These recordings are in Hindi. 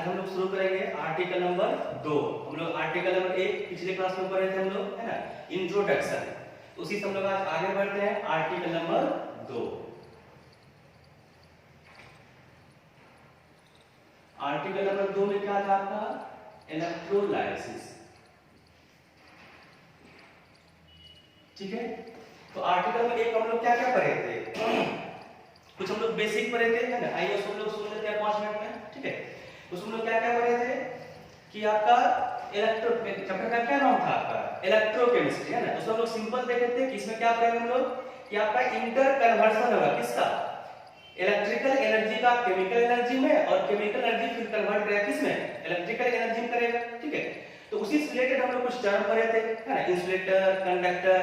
आज हम लोग शुरू करेंगे आर्टिकल नंबर 2। हम लोग आर्टिकल नंबर 1 पिछले क्लास में पढ़े थे हम लोग, है ना, इंट्रोडक्शन। उसी से हम लोग आज आगे बढ़ते हैं आर्टिकल नंबर 2। आर्टिकल नंबर 2 में क्या था आपका? इलेक्ट्रोलाइसिस। ठीक है, तो आर्टिकल में एक हम लोग क्या क्या पढ़े थे? कुछ हम लोग बेसिक पढ़े थे, है ना, आइए उसको हम लोग सुन लेते हैं 5 मिनट में। ठीक है, उसमें लोग क्या क्या पढ़े थे कि आपका इलेक्ट्रो चैप्टर का क्या नाम था आपका? इलेक्ट्रोकेमिस्ट्री, है ना। उसमें हम लोग सिंपल देखे थे कि इसमें क्या पढ़ेंगे हम लोग कि आपका इंटर कन्वर्शन होगा किसका? इलेक्ट्रिकल एनर्जी का केमिकल एनर्जी में, और केमिकल एनर्जी फिर कन्वर्ट करेगा किसमें? इलेक्ट्रिकल एनर्जी में करेगा। ठीक है, तो उसी से रिलेटेड हम लोग कुछ टर्म पढ़े थे, है ना, इंसुलेटर, कंडक्टर।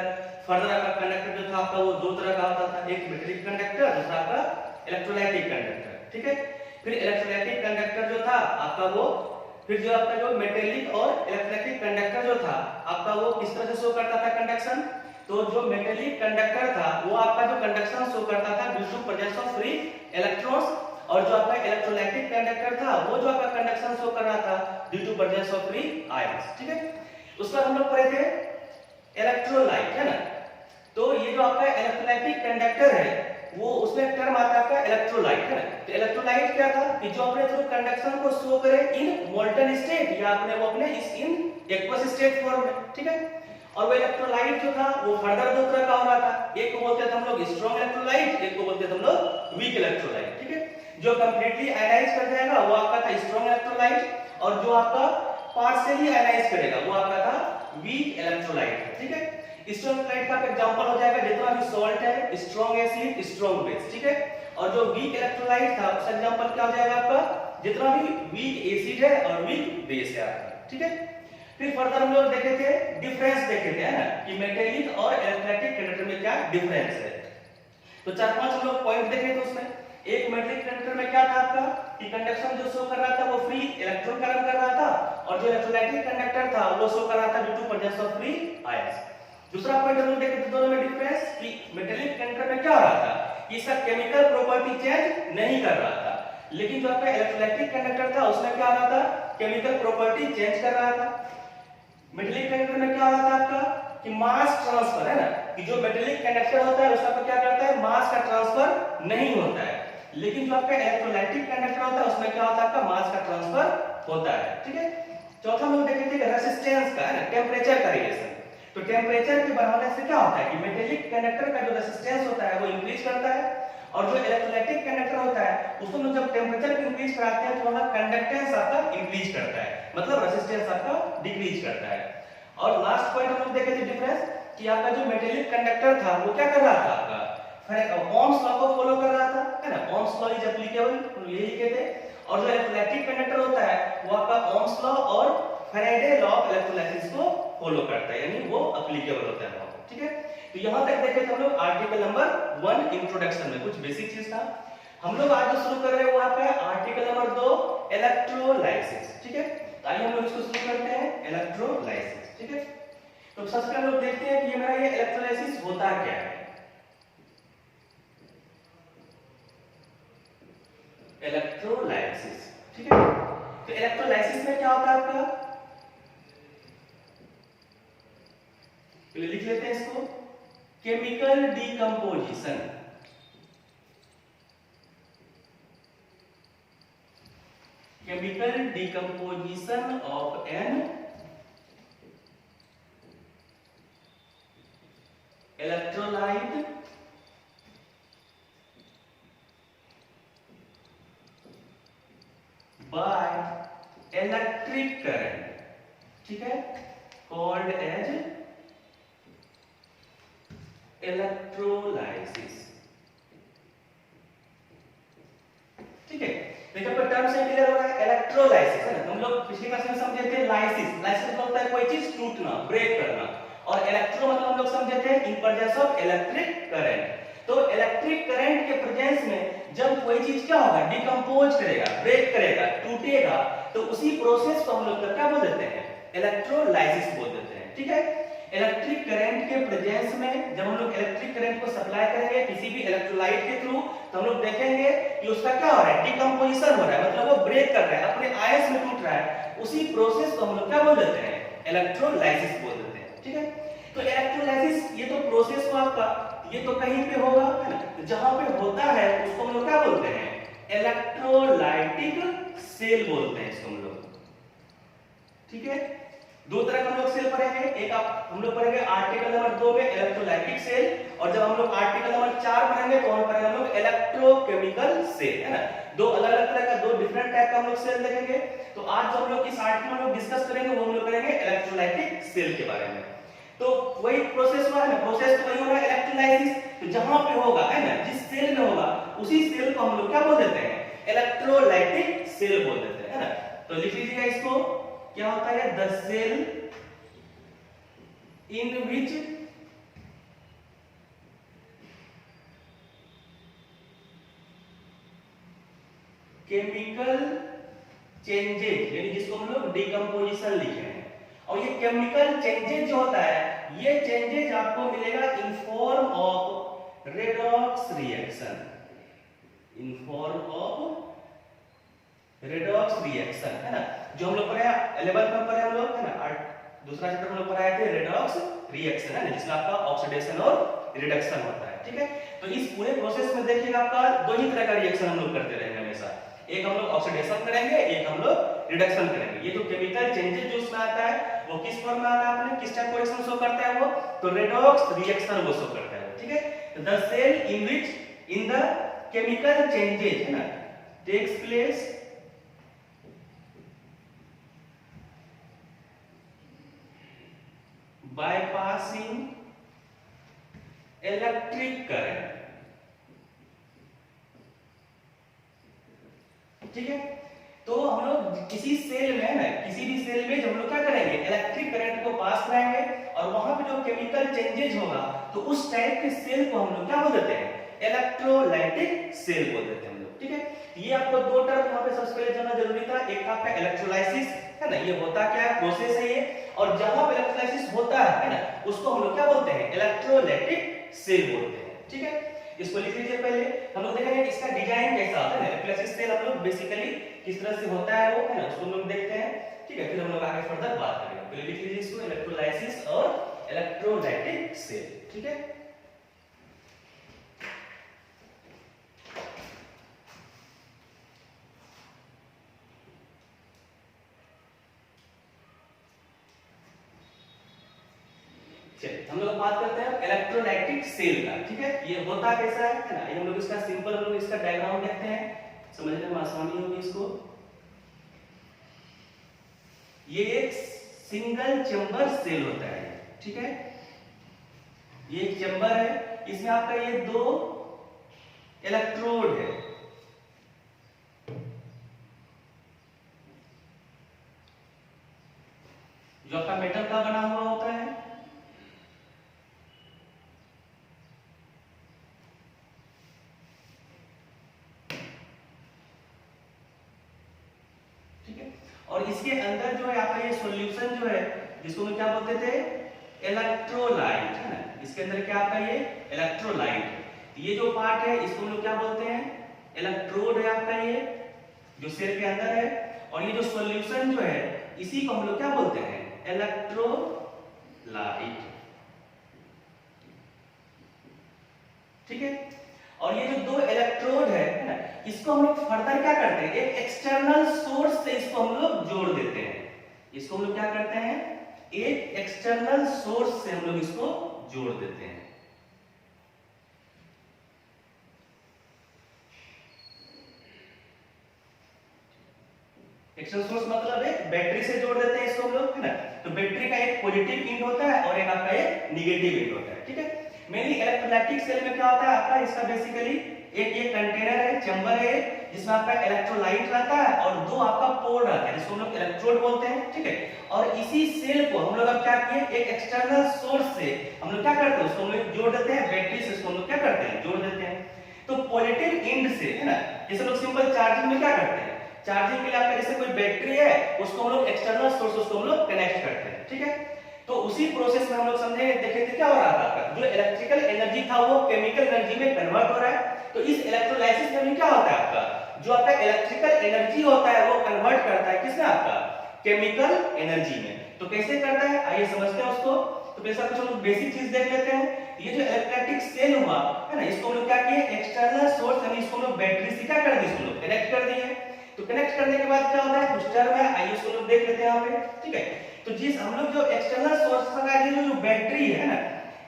फर्दर आपका कंडक्टर जो था आपका वो दो तरह का होता था, एक मेटेलिक कंडक्टर, दूसरा आपका इलेक्ट्रोलाइटिक कंडक्टर। ठीक है, फिर इलेक्ट्रोलाइटिक कंडक्टर जो था आपका वो, फिर जो आपका जो मेटेलिक और इलेक्ट्रोलाइटिक कंडक्टर जो था आपका वो किस तरह से शो करता था कंडक्शन? तो जो मेटेलिक कंडक्टर था वो आपका जो कंडक्शन शो करता था due to presence of free electrons, और जो आपका इलेक्ट्रोलाइटिक कंडक्टर था वो जो आपका कंडक्शन शो कर रहा था due to presence of free ions. ठीक है, उसका हम लोग पढ़े थे इलेक्ट्रोलाइट, है ना। तो ये जो आपका इलेक्ट्रोलाइटिक कंडक्टर है वो उसमें टर्म आता है आपका इलेक्ट्रोलाइट, है ना। तो इलेक्ट्रोलाइट क्या था कि जो अपने थ्रू कंडक्शन को शो करे इन मोल्टन स्टेट, या अपने वो अपने इस इन एक्वस स्टेट फॉर्म में। ठीक है, और वो इलेक्ट्रोलाइट जो था वो फर्दर दो तरह का हो रहा था, एक को बोलते थे हम लोग स्ट्रॉन्ग इलेक्ट्रोलाइट, एक को बोलते थे हम लोग वीक इलेक्ट्रोलाइट। ठीक है, जो कंप्लीटली आयनाइज कर जाएगा वो आपका था स्ट्रॉन्ग इलेक्ट्रोलाइट, और जो आपका पार्शियली आयनाइज करेगा वो आपका था वीक इलेक्ट्रोलाइट। ठीक है, स्ट्रॉन्ग इलेक्ट्रोलाइट का एग्जांपल हो जाएगा जितना भी सॉल्ट है, स्ट्रॉन्ग एसिड, स्ट्रॉन्ग बेस। ठीक है, और जो वीक इलेक्ट्रोलाइट था उसका एग्जांपल क्या हो जाएगा आपका? जितना भी वीक एसिड है और वीक बेस है आपका। ठीक है, फिर फर्दर हम लोग देखे थे डिफरेंस देखे थे, है ना, कि मेटेलिक और इलेक्ट्रोलाइटिक कंडक्टर में क्या डिफरेंस है। तो 4-5 हम लोग पॉइंट देखे थे उसमें। एक मेटेलिक कंडक्टर में क्या था आपका कि कंडक्शन जो शो कर रहा था वो फ्री इलेक्ट्रॉन का रन कर रहा था, और जो इलेक्ट्रोलाइटिक कंडक्टर था वो शो कर रहा था due to presence of free ions. दूसरा पॉइंट हम लोग देखे थे दोनों में डिफरेंस कि मेटेलिक कंडक्टर में क्या हो रहा था कि इसका केमिकल प्रॉपर्टी चेंज नहीं कर रहा था, लेकिन जो आपका इलेक्ट्रोलाइटिक कंडक्टर था उसमें क्या हो रहा था? केमिकल प्रॉपर्टी चेंज कर रहा था। मेटेलिक कंडक्टर में क्या हो रहा था आपका कि मास ट्रांसफर, है ना, कि जो मेटेलिक कंडक्टर होता है उसका क्या करता है? मास का ट्रांसफर नहीं होता है, लेकिन जो आपका इलेक्ट्रोलाइटिक कंडक्टर होता है उसमें क्या होता है? आपका मास का ट्रांसफर होता है। ठीक है, चौथा हम लोग देखे थे रेजिस्टेंस का, है ना, टेंपरेचर का रिलेशन। तो टेंपरेचर के बढ़ाने से क्या होता है कि मेटेलिक कंडक्टर का जो रेजिस्टेंस होता है वो इंक्रीज करता है, और जो इलेक्ट्रोलाइटिक कंडक्टर होता है उसको हम जब टेंपरेचर को इंक्रीज कराते हैं तो वहां कंडक्टेंस आपका इंक्रीज करता है, मतलब रेजिस्टेंस आपका डिक्रीज करता है। और लास्ट पॉइंट हम लोग देखे थे डिफरेंस कि आपका जो मेटेलिक कंडक्टर था वो क्या कर रहा था? आपका ओम्स लॉ को फॉलो कर रहा था, है ना, ओम्स लॉ इज एप्लीकेबल, हम ये लिखे थे। और जो इलेक्ट्रोलाइटिक कंडक्टर होता है वो आपका ओम्स लॉ और फैराडे लॉ ऑफ इलेक्ट्रोलाइसिस को फॉलो करता है, यानी वो एप्लीकेबल होता है वहां। ठीक है, तो यहां तक देखे थे हम लोग आर्टिकल नंबर 1 इंट्रोडक्शन में कुछ बेसिक चीज था। हम लोग आज जो शुरू कर रहे हैं वो आपका है आर्टिकल नंबर 2 इलेक्ट्रोलाइसिस। ठीक है, तो आइए हम लोग इसको शुरू करते हैं इलेक्ट्रोलाइसिस। ठीक है, तो सबसे पहले लोग देखते हैं कि ये मेरा ये इलेक्ट्रोलाइसिस होता क्या है। इलेक्ट्रोलाइसिस, ठीक है, तो इलेक्ट्रोलाइसिस में क्या होता है आपका? पहले लिख लेते हैं इसको, chemical decomposition. Chemical decomposition of an electrolyte by electric current, ठीक है, कॉल्ड एज इलेक्ट्रोलाइसिस। ठीक है, देखिए आपका टर्म से क्लियर हो रहा है इलेक्ट्रोलाइसिस, है ना। हम लोग पिछली क्लास में समझे थे लाइसिस, लाइसिस मतलब होता है कोई चीज टूटना, ब्रेक करना, और इलेक्ट्रो मतलब हम लोग समझे थे in presence of electric current. तो इलेक्ट्रिक करंट के प्रेजेंस में जब कोई चीज क्या होगा? डिकम्पोज करेगा, ब्रेक करेगा, टूटेगा, तो उसी प्रोसेस को हम लोग क्या बोल देते हैं? इलेक्ट्रोलाइसिस बोल देते हैं। ठीक है, इलेक्ट्रिक करंट के प्रेजेंस में जब हम लोग इलेक्ट्रिक करंट को सप्लाई करेंगे किसी भी इलेक्ट्रोलाइट के थ्रू, तो हम लोग देखेंगे कि उसका क्या हो रहा है, डिकम्पोजिशन हो रहा है, मतलब वो ब्रेक कर रहा है, अपने आयंस में टूट रहा है। उसी प्रोसेस को हम लोग क्या बोल देते हैं, इलेक्ट्रोलाइसिस बोल देते हैं। ठीक है, तो इलेक्ट्रोलाइसिस ये तो प्रोसेस को आपका ये तो कहीं पे होगा, है ना, जहां पे होता है उसको हम लोग क्या बोलते हैं, इलेक्ट्रोलाइटिक सेल बोलते हैं इसको हम लोग। ठीक है, दो तरह का हम लोग सेल पढ़ेंगे, एक हम लोग पढ़ेंगे आर्टिकल नंबर 2 में इलेक्ट्रोलाइटिक सेल, और जब हम लोग आर्टिकल नंबर 4 पढ़ेंगे तो हम पढ़ेंगे हम लोग इलेक्ट्रोकेमिकल सेल, है ना। दो अलग अलग तरह का, दो डिफरेंट टाइप का हम लोग सेल देखेंगे। तो आज जो हम लोग इस आर्टिकल में हम लोग डिस्कस करेंगे वो हम लोग करेंगे इलेक्ट्रोलाइटिक सेल के बारे में। तो वही प्रोसेस हुआ है ना, प्रोसेस तो वही हो रहा है इलेक्ट्रोलाइसिस, तो जहां पे होगा, है ना, जिस सेल में होगा उसी सेल को हम लोग क्या बोल देते हैं, इलेक्ट्रोलाइटिक सेल बोल देते हैं, है ना। तो लिख लीजिएगा इसको, क्या होता है, the cell in which chemical changes, यानी जिसको हम लोग डिकम्पोजिशन लिखे हैं, और ये केमिकल चेंजेज जो होता है, ये चेंजेज आपको मिलेगा in form of redox reaction, in form of redox reaction, है ना। जो हम लोग पढ़े 11th में पढ़े हम लोग, है ना, दूसरा चैप्टर हम लोग पढ़ाए थे रेडॉक्स रिएक्शन, है ना, जिसमें आपका ऑक्सीडेशन और रिडक्शन होता है। ठीक है, तो इस पूरे प्रोसेस में देखिएगा आपका दो ही तरह का रिएक्शन हम लोग करते रहेंगे हमेशा, एक हम लोग ऑक्सीडेशन करेंगे, एक हम लोग रिडक्शन करेंगे। ये जो केमिकल चेंजेस जो उसमें आता है वो किस फॉर्म में आता है, आपने किस टाइप का रिएक्शन शो करता है वो, तो रेडॉक्स रिएक्शन वो शो करता है। ठीक है, the cell in which in the chemical changes, है ना, takes place bypassing electric current। ठीक है, तो हम लोग किसी सेल में, है ना, किसी भी सेल में जब हम लोग क्या करेंगे, इलेक्ट्रिक करंट को पास कराएंगे, और वहां पे जो केमिकल चेंजेज होगा तो उस टाइप के सेल को हम लोग क्या बोल देते हैं, इलेक्ट्रोलाइटिक सेल बोल देते हैं हम लोग। ठीक है, ये आपको दो टर्म यहाँ पे सबसे पहले जानना जरूरी था, एक आपका इलेक्ट्रोलाइसिस, है ना, ये होता क्या है, प्रोसेस है ये, और जहां पे इलेक्ट्रोलाइसिस होता है ना, उसको हम लोग क्या बोलते हैं, इलेक्ट्रोलाइटिक सेल बोलते हैं। ठीक है, इसको लिख लीजिए। पहले हम लोग देखेंगे इसका डिजाइन कैसा होता है, इलेक्ट्रोलाइसिस सेल हम लोग बेसिकली किस तरह से होता है वो, है ना, उसको हम लोग देखते हैं। ठीक है, फिर हम लोग आगे फर्दर बात करेंगे। पहले लिख लीजिए इसको, इलेक्ट्रोलाइसिस और इलेक्ट्रोलाइटिक सेल। ठीक है, चलिए हम लोग बात करते हैं इलेक्ट्रोलाइटिक सेल का। ठीक है, ये होता कैसा है ना, ये हम लोग इसका सिंपल हम लोग इसका डायग्राम देखते हैं, समझने में आसानी होगी इसको। ये एक सिंगल चेंबर सेल होता है। ठीक है, ये एक चेंबर है, इसमें आपका ये दो इलेक्ट्रोड है, जो आपका मेटल का बना हुआ होता है। और इसके अंदर जो है आपका ये सॉल्यूशन जो है, जिसको हम क्या बोलते थे, इलेक्ट्रोलाइट, है ना, इसके अंदर क्या आपका ये इलेक्ट्रोलाइट। ये जो पार्ट है इसको हम लोग क्या बोलते हैं, इलेक्ट्रोड है आपका ये जो सेल के अंदर है, और ये जो सॉल्यूशन जो है इसी को हम लोग क्या बोलते हैं, इलेक्ट्रोलाइट। ठीक है, और ये जो दो इलेक्ट्रोड है ना, इसको हम लोग फर्दर क्या करते हैं, एक एक्सटर्नल सोर्स से इसको हम लोग जोड़ देते हैं। इसको हम लोग क्या करते हैं, एक एक्सटर्नल सोर्स से हम लोग इसको जोड़ देते हैं। एक्सटर्नल सोर्स मतलब एक बैटरी से जोड़ देते हैं इसको हम लोग, है ना। तो बैटरी का एक पॉजिटिव इंड होता है और एक आपका एक निगेटिव इंड होता है। ठीक है, मेनली इलेक्ट्रोलाइटिक सेल में क्या होता है आपका, इसका बेसिकली एक ये कंटेनर है, चैम्बर है, जिसमें आपका इलेक्ट्रोलाइट रहता है और दो आपका पोर रहता है, जिसको हम लोग इलेक्ट्रोड बोलते हैं। ठीक है, और इसी सेल को हम लोग अब क्या किए, एक एक्सटर्नल सोर्स से हम लोग क्या करते हैं, उसको हम लोग जोड़ देते हैं, बैटरी से उसको हम लोग क्या करते हैं, जोड़ देते हैं। तो पॉजिटिव इंड से, है ना, जैसे लोग सिंपल चार्जिंग में क्या करते हैं, चार्जिंग के लिए आपका जैसे कोई बैटरी है, उसको हम लोग एक्सटर्नल सोर्स उसको हम लोग कनेक्ट करते हैं। ठीक है, तो उसी प्रोसेस में हम लोग समझे देखे थे क्या हो रहा था आपका, जो इलेक्ट्रिकल एनर्जी था वो केमिकल एनर्जी में कन्वर्ट हो रहा है। तो इस इलेक्ट्रोलाइसिस में भी क्या होता है आपका, जो आपका इलेक्ट्रिकल एनर्जी होता है वो कन्वर्ट करता है किसमें, आपका केमिकल एनर्जी में। तो कैसे करता है आइए समझते हैं उसको। तो पहले कुछ हम लोग बेसिक चीज देख लेते हैं। ये जो इलेक्ट्रिक सेल हुआ है ना, इसको हम लोग क्या किए, एक्सटर्नल सोर्स यानी इसको हम लोग बैटरी से क्या कर दिए, इसको लोग कनेक्ट कर दिए। तो कनेक्ट करने के बाद क्या होता है, कुछ टर्म है आइए उसको लोग देख लेते हैं यहाँ पे, ठीक है। तो जिस हम लोग जो एक्सटर्नल सोर्स का जो बैटरी है ना,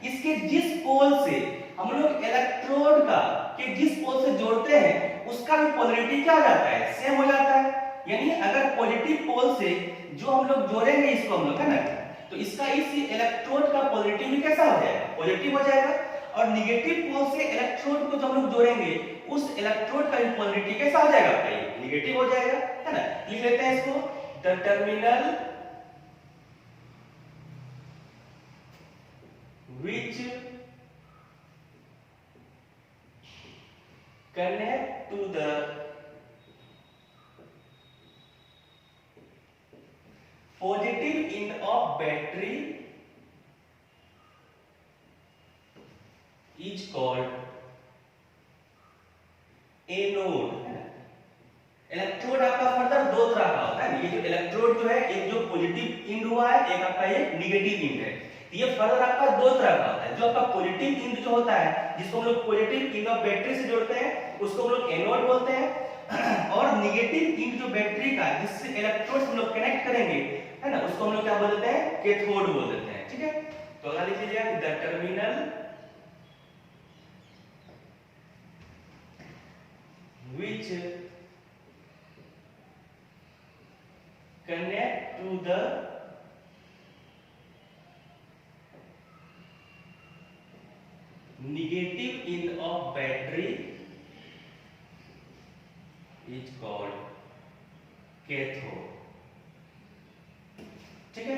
इसके जिस पोल से हम लोग इलेक्ट्रोड का के जिस पोल से जोड़ते हैं उसका भी पोलैरिटी क्या हो जाता है, सेम हो जाता है। यानी अगर पॉजिटिव पोल से जो हम लोग जोड़ेंगे इसको हम लोग है ना, तो इसका इस इलेक्ट्रोड का पोलैरिटी भी कैसा हो जाएगा, पॉजिटिव हो जाएगा। और नेगेटिव पोल से इलेक्ट्रोड को जब हम लोग जोड़ेंगे उस इलेक्ट्रोड का भी पोलैरिटी कैसा हो जाएगा, नेगेटिव हो जाएगा, है ना। लिख लेते हैं इसको, the terminal which connect to the positive end of battery is called anode. Electrode आपका फर्दर दो तरह का होता है, ये जो इलेक्ट्रोड जो है एक जो पॉजिटिव इंड हुआ है, एक आपका ये नेगेटिव इंड है। ये फर्दर आपका दो तरह का होता है। जो आपका पॉजिटिव इंड जो होता है जिसको हम लोग पॉजिटिव इंड ऑफ बैटरी से जोड़ते हैं उसको हम लोग एनोड बोलते हैं। और नेगेटिव इंड जो बैटरी का जिससे इलेक्ट्रोड्स हम लोग कनेक्ट करेंगे है ना, उसको हम लोग क्या बोल देते हैं, कैथोड बोल देते हैं, ठीक है। तो अगला लिख लीजिए, the terminal which connect to the negative end of battery is called cathode, ठीक है।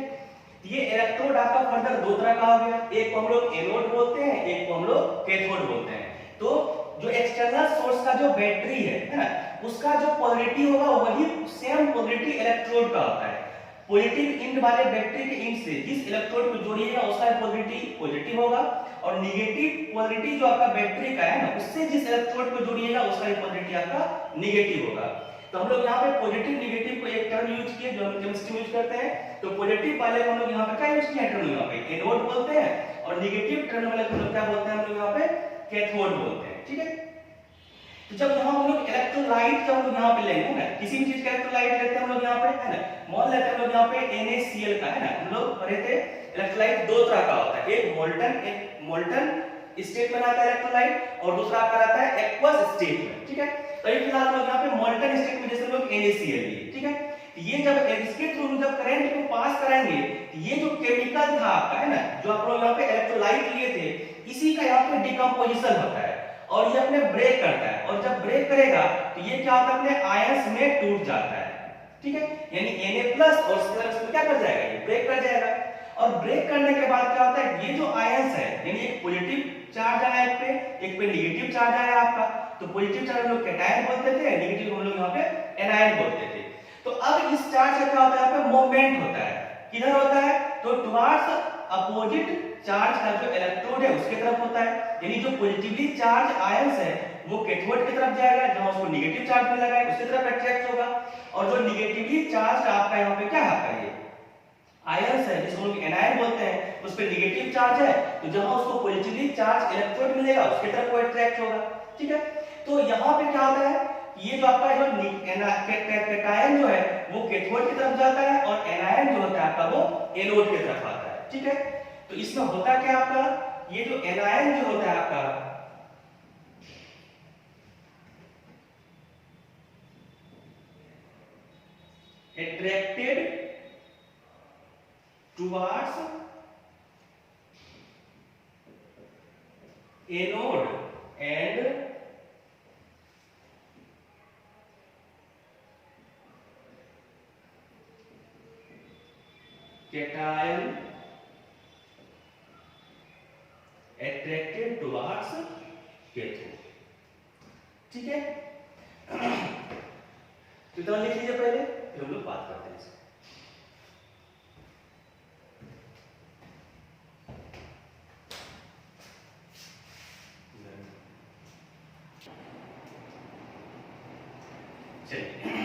ये इलेक्ट्रोड आपका फर्दर दो तरह का हो गया, एक को हम लोग एनोड बोलते हैं, एक को हम लोग कैथोड बोलते हैं। तो जो एक्सटर्नल सोर्स का जो बैटरी है ना, उसका जो पोलैरिटी होगा वही सेम पोलैरिटी इलेक्ट्रोड का होता है। पॉजिटिव इंड वाले बैटरी के इंड से जिस इलेक्ट्रोड को जोड़िएगा उसका पोलैरिटी पॉजिटिव होगा, और नेगेटिव पोलैरिटी जो आपका बैटरी का है ना उससे जिस इलेक्ट्रोड को जोड़िएगा उसका पोलैरिटी आपका नेगेटिव होगा। तो हम लोग यहाँ पे पॉजिटिव नेगेटिव को एक टर्म यूज किए जो हम केमिस्ट्री में यूज करते हैं। तो पॉजिटिव वाले को हम लोग यहाँ पे क्या यूज किया टर्म, यहाँ पे एनोड बोलते हैं, और नेगेटिव टर्म वाले को हम लोग क्या बोलते हैं, हम लोग यहाँ पे कैथोड बोलते हैं, ठीक है। तो जब यहाँ हम लोग इलेक्ट्रोलाइट जब हम लोग यहाँ पे लेंगे ना, किसी भी चीज का इलेक्ट्रोलाइट लेते हैं हम लोग यहाँ पे है ना, मान लेते हैं हम लोग यहाँ पे NaCl का है ना, हम लोग पढ़े थे इलेक्ट्रोलाइट दो तरह का होता है, एक मोल्टन स्टेट में रहता है इलेक्ट्रोलाइट और दूसरा आपका रहता है एक्वस स्टेट में, ठीक है। तो ये फिलहाल हम लोग यहाँ पे मोल्टन स्टेट में जैसे लोग NaCl लिए, ठीक है। ये जब इसके थ्रू जब करंट को पास कराएंगे ये जो केमिकल था आपका है ना, जो आप लोग यहाँ पे इलेक्ट्रोलाइट लिए थे, इसी का यहाँ पे डिकम्पोजिशन होता है और ये अपने ब्रेक करता है, और जब ब्रेक करेगा तो ये क्या होता है, अपने आयंस में टूट जाता है, ठीक है। यानी Na+ और इसमें क्या कर जाएगा, ये ब्रेक कर जाएगा। और ब्रेक करने के बाद क्या होता है, ये जो आयंस है यानी एक पॉजिटिव चार्ज आया एक पे नेगेटिव चार्ज आया आपका, तो पॉजिटिव चार्ज हम लोग कैटायन बोलते थे, नेगेटिव हम लोग यहाँ पे एनायन बोलते थे। तो अब इस चार्ज का क्या होता है, यहाँ पे मूवमेंट होता है, किधर होता है, तो टुवर्ड्स अपोजिट चार्ज का जो इलेक्ट्रोड है उसके तरफ होता है। यानी जो पॉजिटिवली चार्ज आयंस है वो कैथोड की तरफ जाएगा, जहां उसको नेगेटिव चार्ज मिलेगा उसकी तरफ अट्रैक्ट होगा। और जो नेगेटिवली चार्ज आपका यहाँ पे क्या है, ये आयंस है जिसको हम एनायन बोलते हैं, उस पे नेगेटिव चार्ज है, तो जहां उसको पॉजिटिवली चार्ज इलेक्ट्रोड मिलेगा उसकी तरफ वो अट्रैक्ट होगा, ठीक है। तो यहाँ पे क्या होता है, ये जो आपका जो कैटायन जो है वो कैथोड की तरफ जाता है और एनायन जो होता है आपका वो एनोड की तरफ आता है, ठीक है। तो इसमें होता क्या आपका, ये जो एनायन जो होता है आपका attracted towards anode and cation attracted towards cathode, ठीक है। तो इतना लिख लीजिए पहले, फिर हम लोग बात करते हैं। चलिए,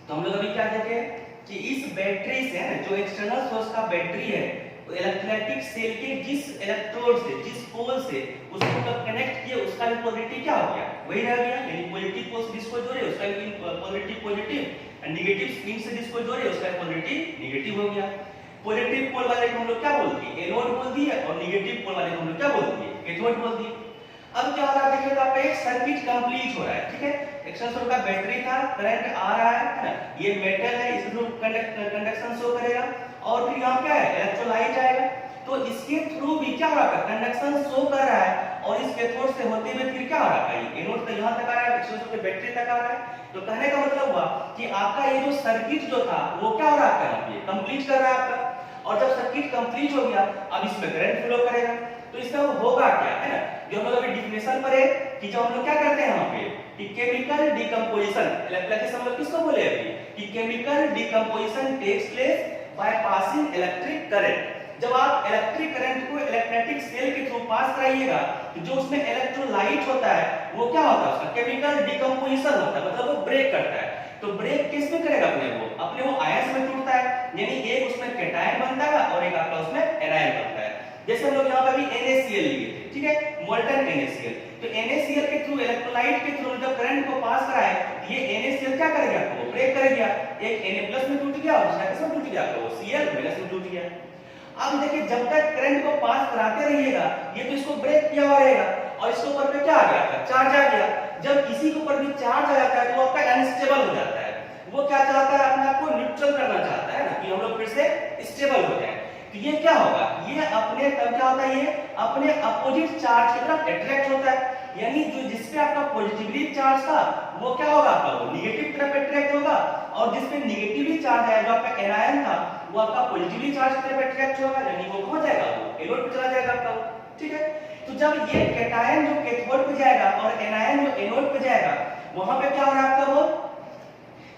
तो हम लोग अभी क्या देखे कि इस बैटरी से है जो एक्सटर्नल सोर्स का बैटरी है, वो इलेक्ट्रोलाइटिक सेल के जिस इलेक्ट्रोड से, जिस पोल से उसको जब कनेक्ट किया, उसका भी पोलैरिटी क्या हो गया, वही रह गया। यानी पॉजिटिव पोल से जिसको जोड़े उसका भी पोलैरिटी पॉजिटिव, और नेगेटिव स्पिन से जिसको जोड़े उसका पोलैरिटी नेगेटिव हो गया। पॉजिटिव पोल वाले को हम लोग क्या बोल दिए, एनोड बोल दिए, और नेगेटिव पोल वाले को हम लोग क्या बोल दिए, कैथोड बोल दिए। अब क्या हो रहा है, देखिए तो आपका एक सर्किट कंप्लीट हो रहा है, ठीक है। एक्सटर्नल सोर्स का बैटरी था, करंट आ रहा है ना, ये मेटल है, इस थ्रू कंडक्शन शो करेगा, और फिर यहाँ क्या है, इलेक्ट्रोलाइट आएगा, तो इसके थ्रू भी क्या हो रहा है, कंडक्शन शो कर रहा है, और इस कैथोड से होते हुए फिर क्या हो रहा है, एनोड तक यहाँ तक आ रहा है, एक्सटर्नल सोर्स के बैटरी तक आ रहा है। तो कहने का मतलब हुआ कि आपका ये जो सर्किट जो था वो क्या हो रहा है, आपका ये कंप्लीट कर रहा है आपका। और जब सर्किट कंप्लीट हो गया, अब इसमें करंट फ्लो करेगा, तो इसका होगा क्या, है ना, जो हम लोग अभी डिफिनेशन पर है कि जब हम लोग क्या करते हैं यहाँ पे कि केमिकल डिकम्पोजिशन, इलेक्ट्रिक हम लोग किसको बोले अभी कि chemical decomposition takes place by passing electric current. जब आप इलेक्ट्रिक करंट को इलेक्ट्रोलाइटिक सेल के थ्रू पास कराइएगा, तो जो उसमें इलेक्ट्रोलाइट होता है वो क्या होता है, उसका केमिकल डिकम्पोजिशन होता है, मतलब वो ब्रेक करता है। तो ब्रेक किस में करेगा, अपने वो आयंस में टूटता है, यानी एक उसमें कैटायन बनता है और एक आपका उसमें एनायन बनता है। जैसे हम लोग यहाँ पे अभी NaCl लिए थे, ठीक है, मोल्टन NaCl। तो NaCl के थ्रू, इलेक्ट्रोलाइट के थ्रू जब करंट को पास कराए, ये NaCl क्या करेगा, आपको ब्रेक करेगा, एक Na+ में टूट गया और दूसरा किसमें टूट गया, आपको Cl- में टूट गया। अब देखिए जब तक करंट को पास कराते रहिएगा, ये तो इसको ब्रेक किया हुआ रहेगा, और इसके ऊपर पे क्या आ गया, चार्ज आ गया। जब किसी के ऊपर भी चार्ज आ जाता है तो वो आपका अनस्टेबल हो जाता है, वो क्या चाहता है, अपने आप को न्यूट्रल करना चाहता है ना, कि हम लोग फिर से स्टेबल हो जाए। तो ये क्या होगा, ये अपने तब क्या होता है, ये अपने अपोजिट चार्ज की तरफ अट्रैक्ट होता है, यानी जो जिसपे आपका पॉजिटिवली चार्ज था वो क्या होगा, आपका वो नेगेटिव तरफ अट्रैक्ट होगा, और जिसपे नेगेटिवली चार्ज है, जो आपका एनायन था, वो आपका पॉजिटिवली चार्ज की तरफ अट्रैक्ट होगा, यानी वो कहां जाएगा, वो एनोड पे चला जाएगा आपका, ठीक है। तो जब ये कैटायन जो कैथोड पे जाएगा और एनायन जो एनोड पे जाएगा, वहां पे क्या हो रहा है आपका, वो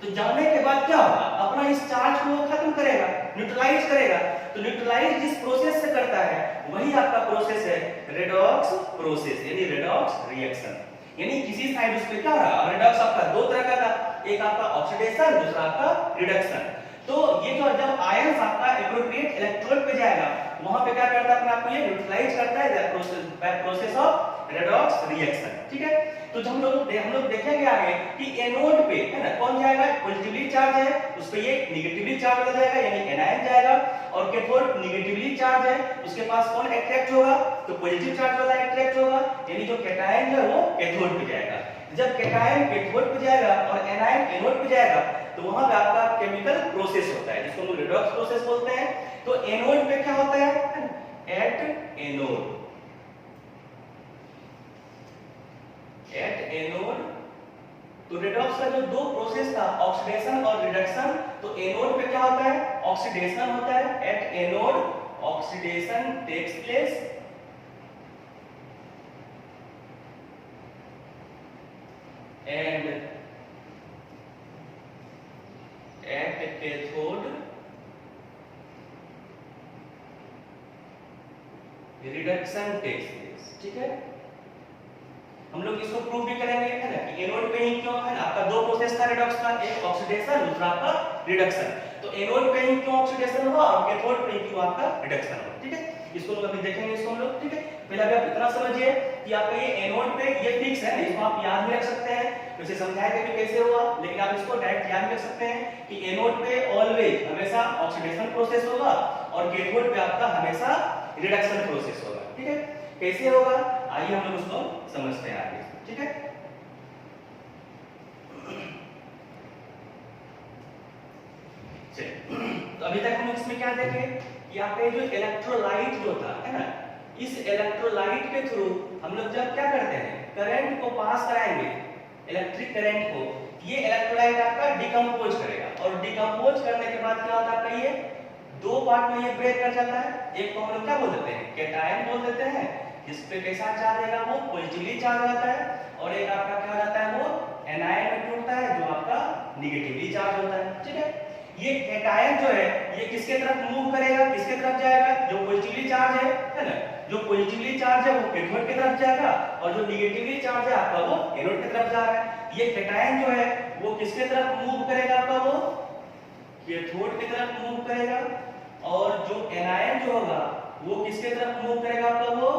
तो जाने के बाद क्या होगा, अपना इस चार्ज को खत्म करेगा, न्यूट्रलाइज करेगा। तो न्यूट्रलाइज जिस प्रोसेस से करता है वही आपका प्रोसेस है रेडॉक्स प्रोसेस, यानी रेडॉक्स रिएक्शन। यानी किसी साइड उस पे क्या हो रहा है, रेडॉक्स आपका दो तरह का था, एक आपका ऑक्सीडेशन, दूसरा आपका रिडक्शन। तो ये जो जब आयंस आपका एप्रोप्रिएट इलेक्ट्रोड पे जाएगा, वहां पे क्या करता है, अपने आप को ये न्यूट्रलाइज करता है प्रोसेस ऑफ रेडॉक्स रिएक्शन, ठीक है। तो जब हम लोग देखेंगे आगे कि एनोड पे है ना कौन जाएगा, पॉजिटिवली चार्ज है, उस पे ये नेगेटिवली चार्ज हो जाएगा, यानी एनायन जाएगा, और कैथोड नेगेटिवली चार्ज है, उसके पास कौन अट्रैक्ट होगा, तो पॉजिटिव चार्ज वाला अट्रैक्ट होगा, यानी जो कैटायन है वो कैथोड पे जाएगा। जब कैटायन कैथोड पे जाएगा और एनायन एनोड पे जाएगा, तो वहां पे आपका केमिकल प्रोसेस होता है, जिसको हम लोग रेडॉक्स प्रोसेस बोलते हैं। तो एनोड पे क्या होता है, एट एनोड, तो रेडॉक्स का जो दो प्रोसेस था, ऑक्सीडेशन और रिडक्शन, तो एनोड पे क्या होता है, ऑक्सीडेशन होता है, at anode oxidation takes place, and at cathode reduction takes place, ठीक है। हम लोग इसको प्रूव भी करेंगे, है ना, कि एनोड पे ही क्यों है ना, आपका दो प्रोसेस था रेडॉक्स का, एक ऑक्सीडेशन, दूसरा आपका रिडक्शन। तो एनोड पे ही क्यों ऑक्सीडेशन हुआ और कैथोड पे ही क्यों आपका रिडक्शन हुआ, ठीक है। इसको लोग अभी देखेंगे, इसको हम लोग, ठीक है। पहले अभी आप इतना समझिए कि आपका ये एनोड पे ये फिक्स है, इसको आप याद भी रख सकते हैं, वैसे समझाएंगे भी कैसे हुआ, लेकिन आप इसको डायरेक्ट याद रख सकते हैं कि एनोड पे ऑलवेज हमेशा ऑक्सीडेशन प्रोसेस होगा और कैथोड पे आपका हमेशा रिडक्शन प्रोसेस होगा, ठीक है। कैसे होगा, आइए हम लोग उसको समझते हैं आगे, ठीक है। तो अभी तक हम इसमें क्या देखे कि आपका जो इलेक्ट्रोलाइट जो था, है ना, इस इलेक्ट्रोलाइट के थ्रू हम लोग जब क्या करते हैं, करंट को पास कराएंगे, इलेक्ट्रिक करंट को, ये इलेक्ट्रोलाइट आपका डिकम्पोज करेगा, और डिकम्पोज करने के बाद क्या होता है, आपका ये दो पार्ट में ये ब्रेक कर जाता है। एक को हम लोग क्या बोल देते हैं, कैटायन बोल देते हैं, जिस पे कैसा चार्ज रहेगा, वो पॉजिटिवली चार्ज रहता है, और एक आपका क्या हो जाता है, वो एनायन में टूटता है, जो आपका नेगेटिवली चार्ज होता है, ठीक है। ये कैटायन जो है ये किसके तरफ मूव करेगा, किसके तरफ जाएगा, जो पॉजिटिवली चार्ज है ना, जो पॉजिटिवली चार्ज है वो कैथोड की तरफ जाएगा और जो नेगेटिवली चार्ज है आपका वो एनोड की तरफ जा रहा है। ये कैटायन जो है वो किसके तरफ मूव करेगा आपका, वो कैथोड की तरफ मूव करेगा और जो एनायन जो होगा वो किसके तरफ मूव करेगा आपका, वो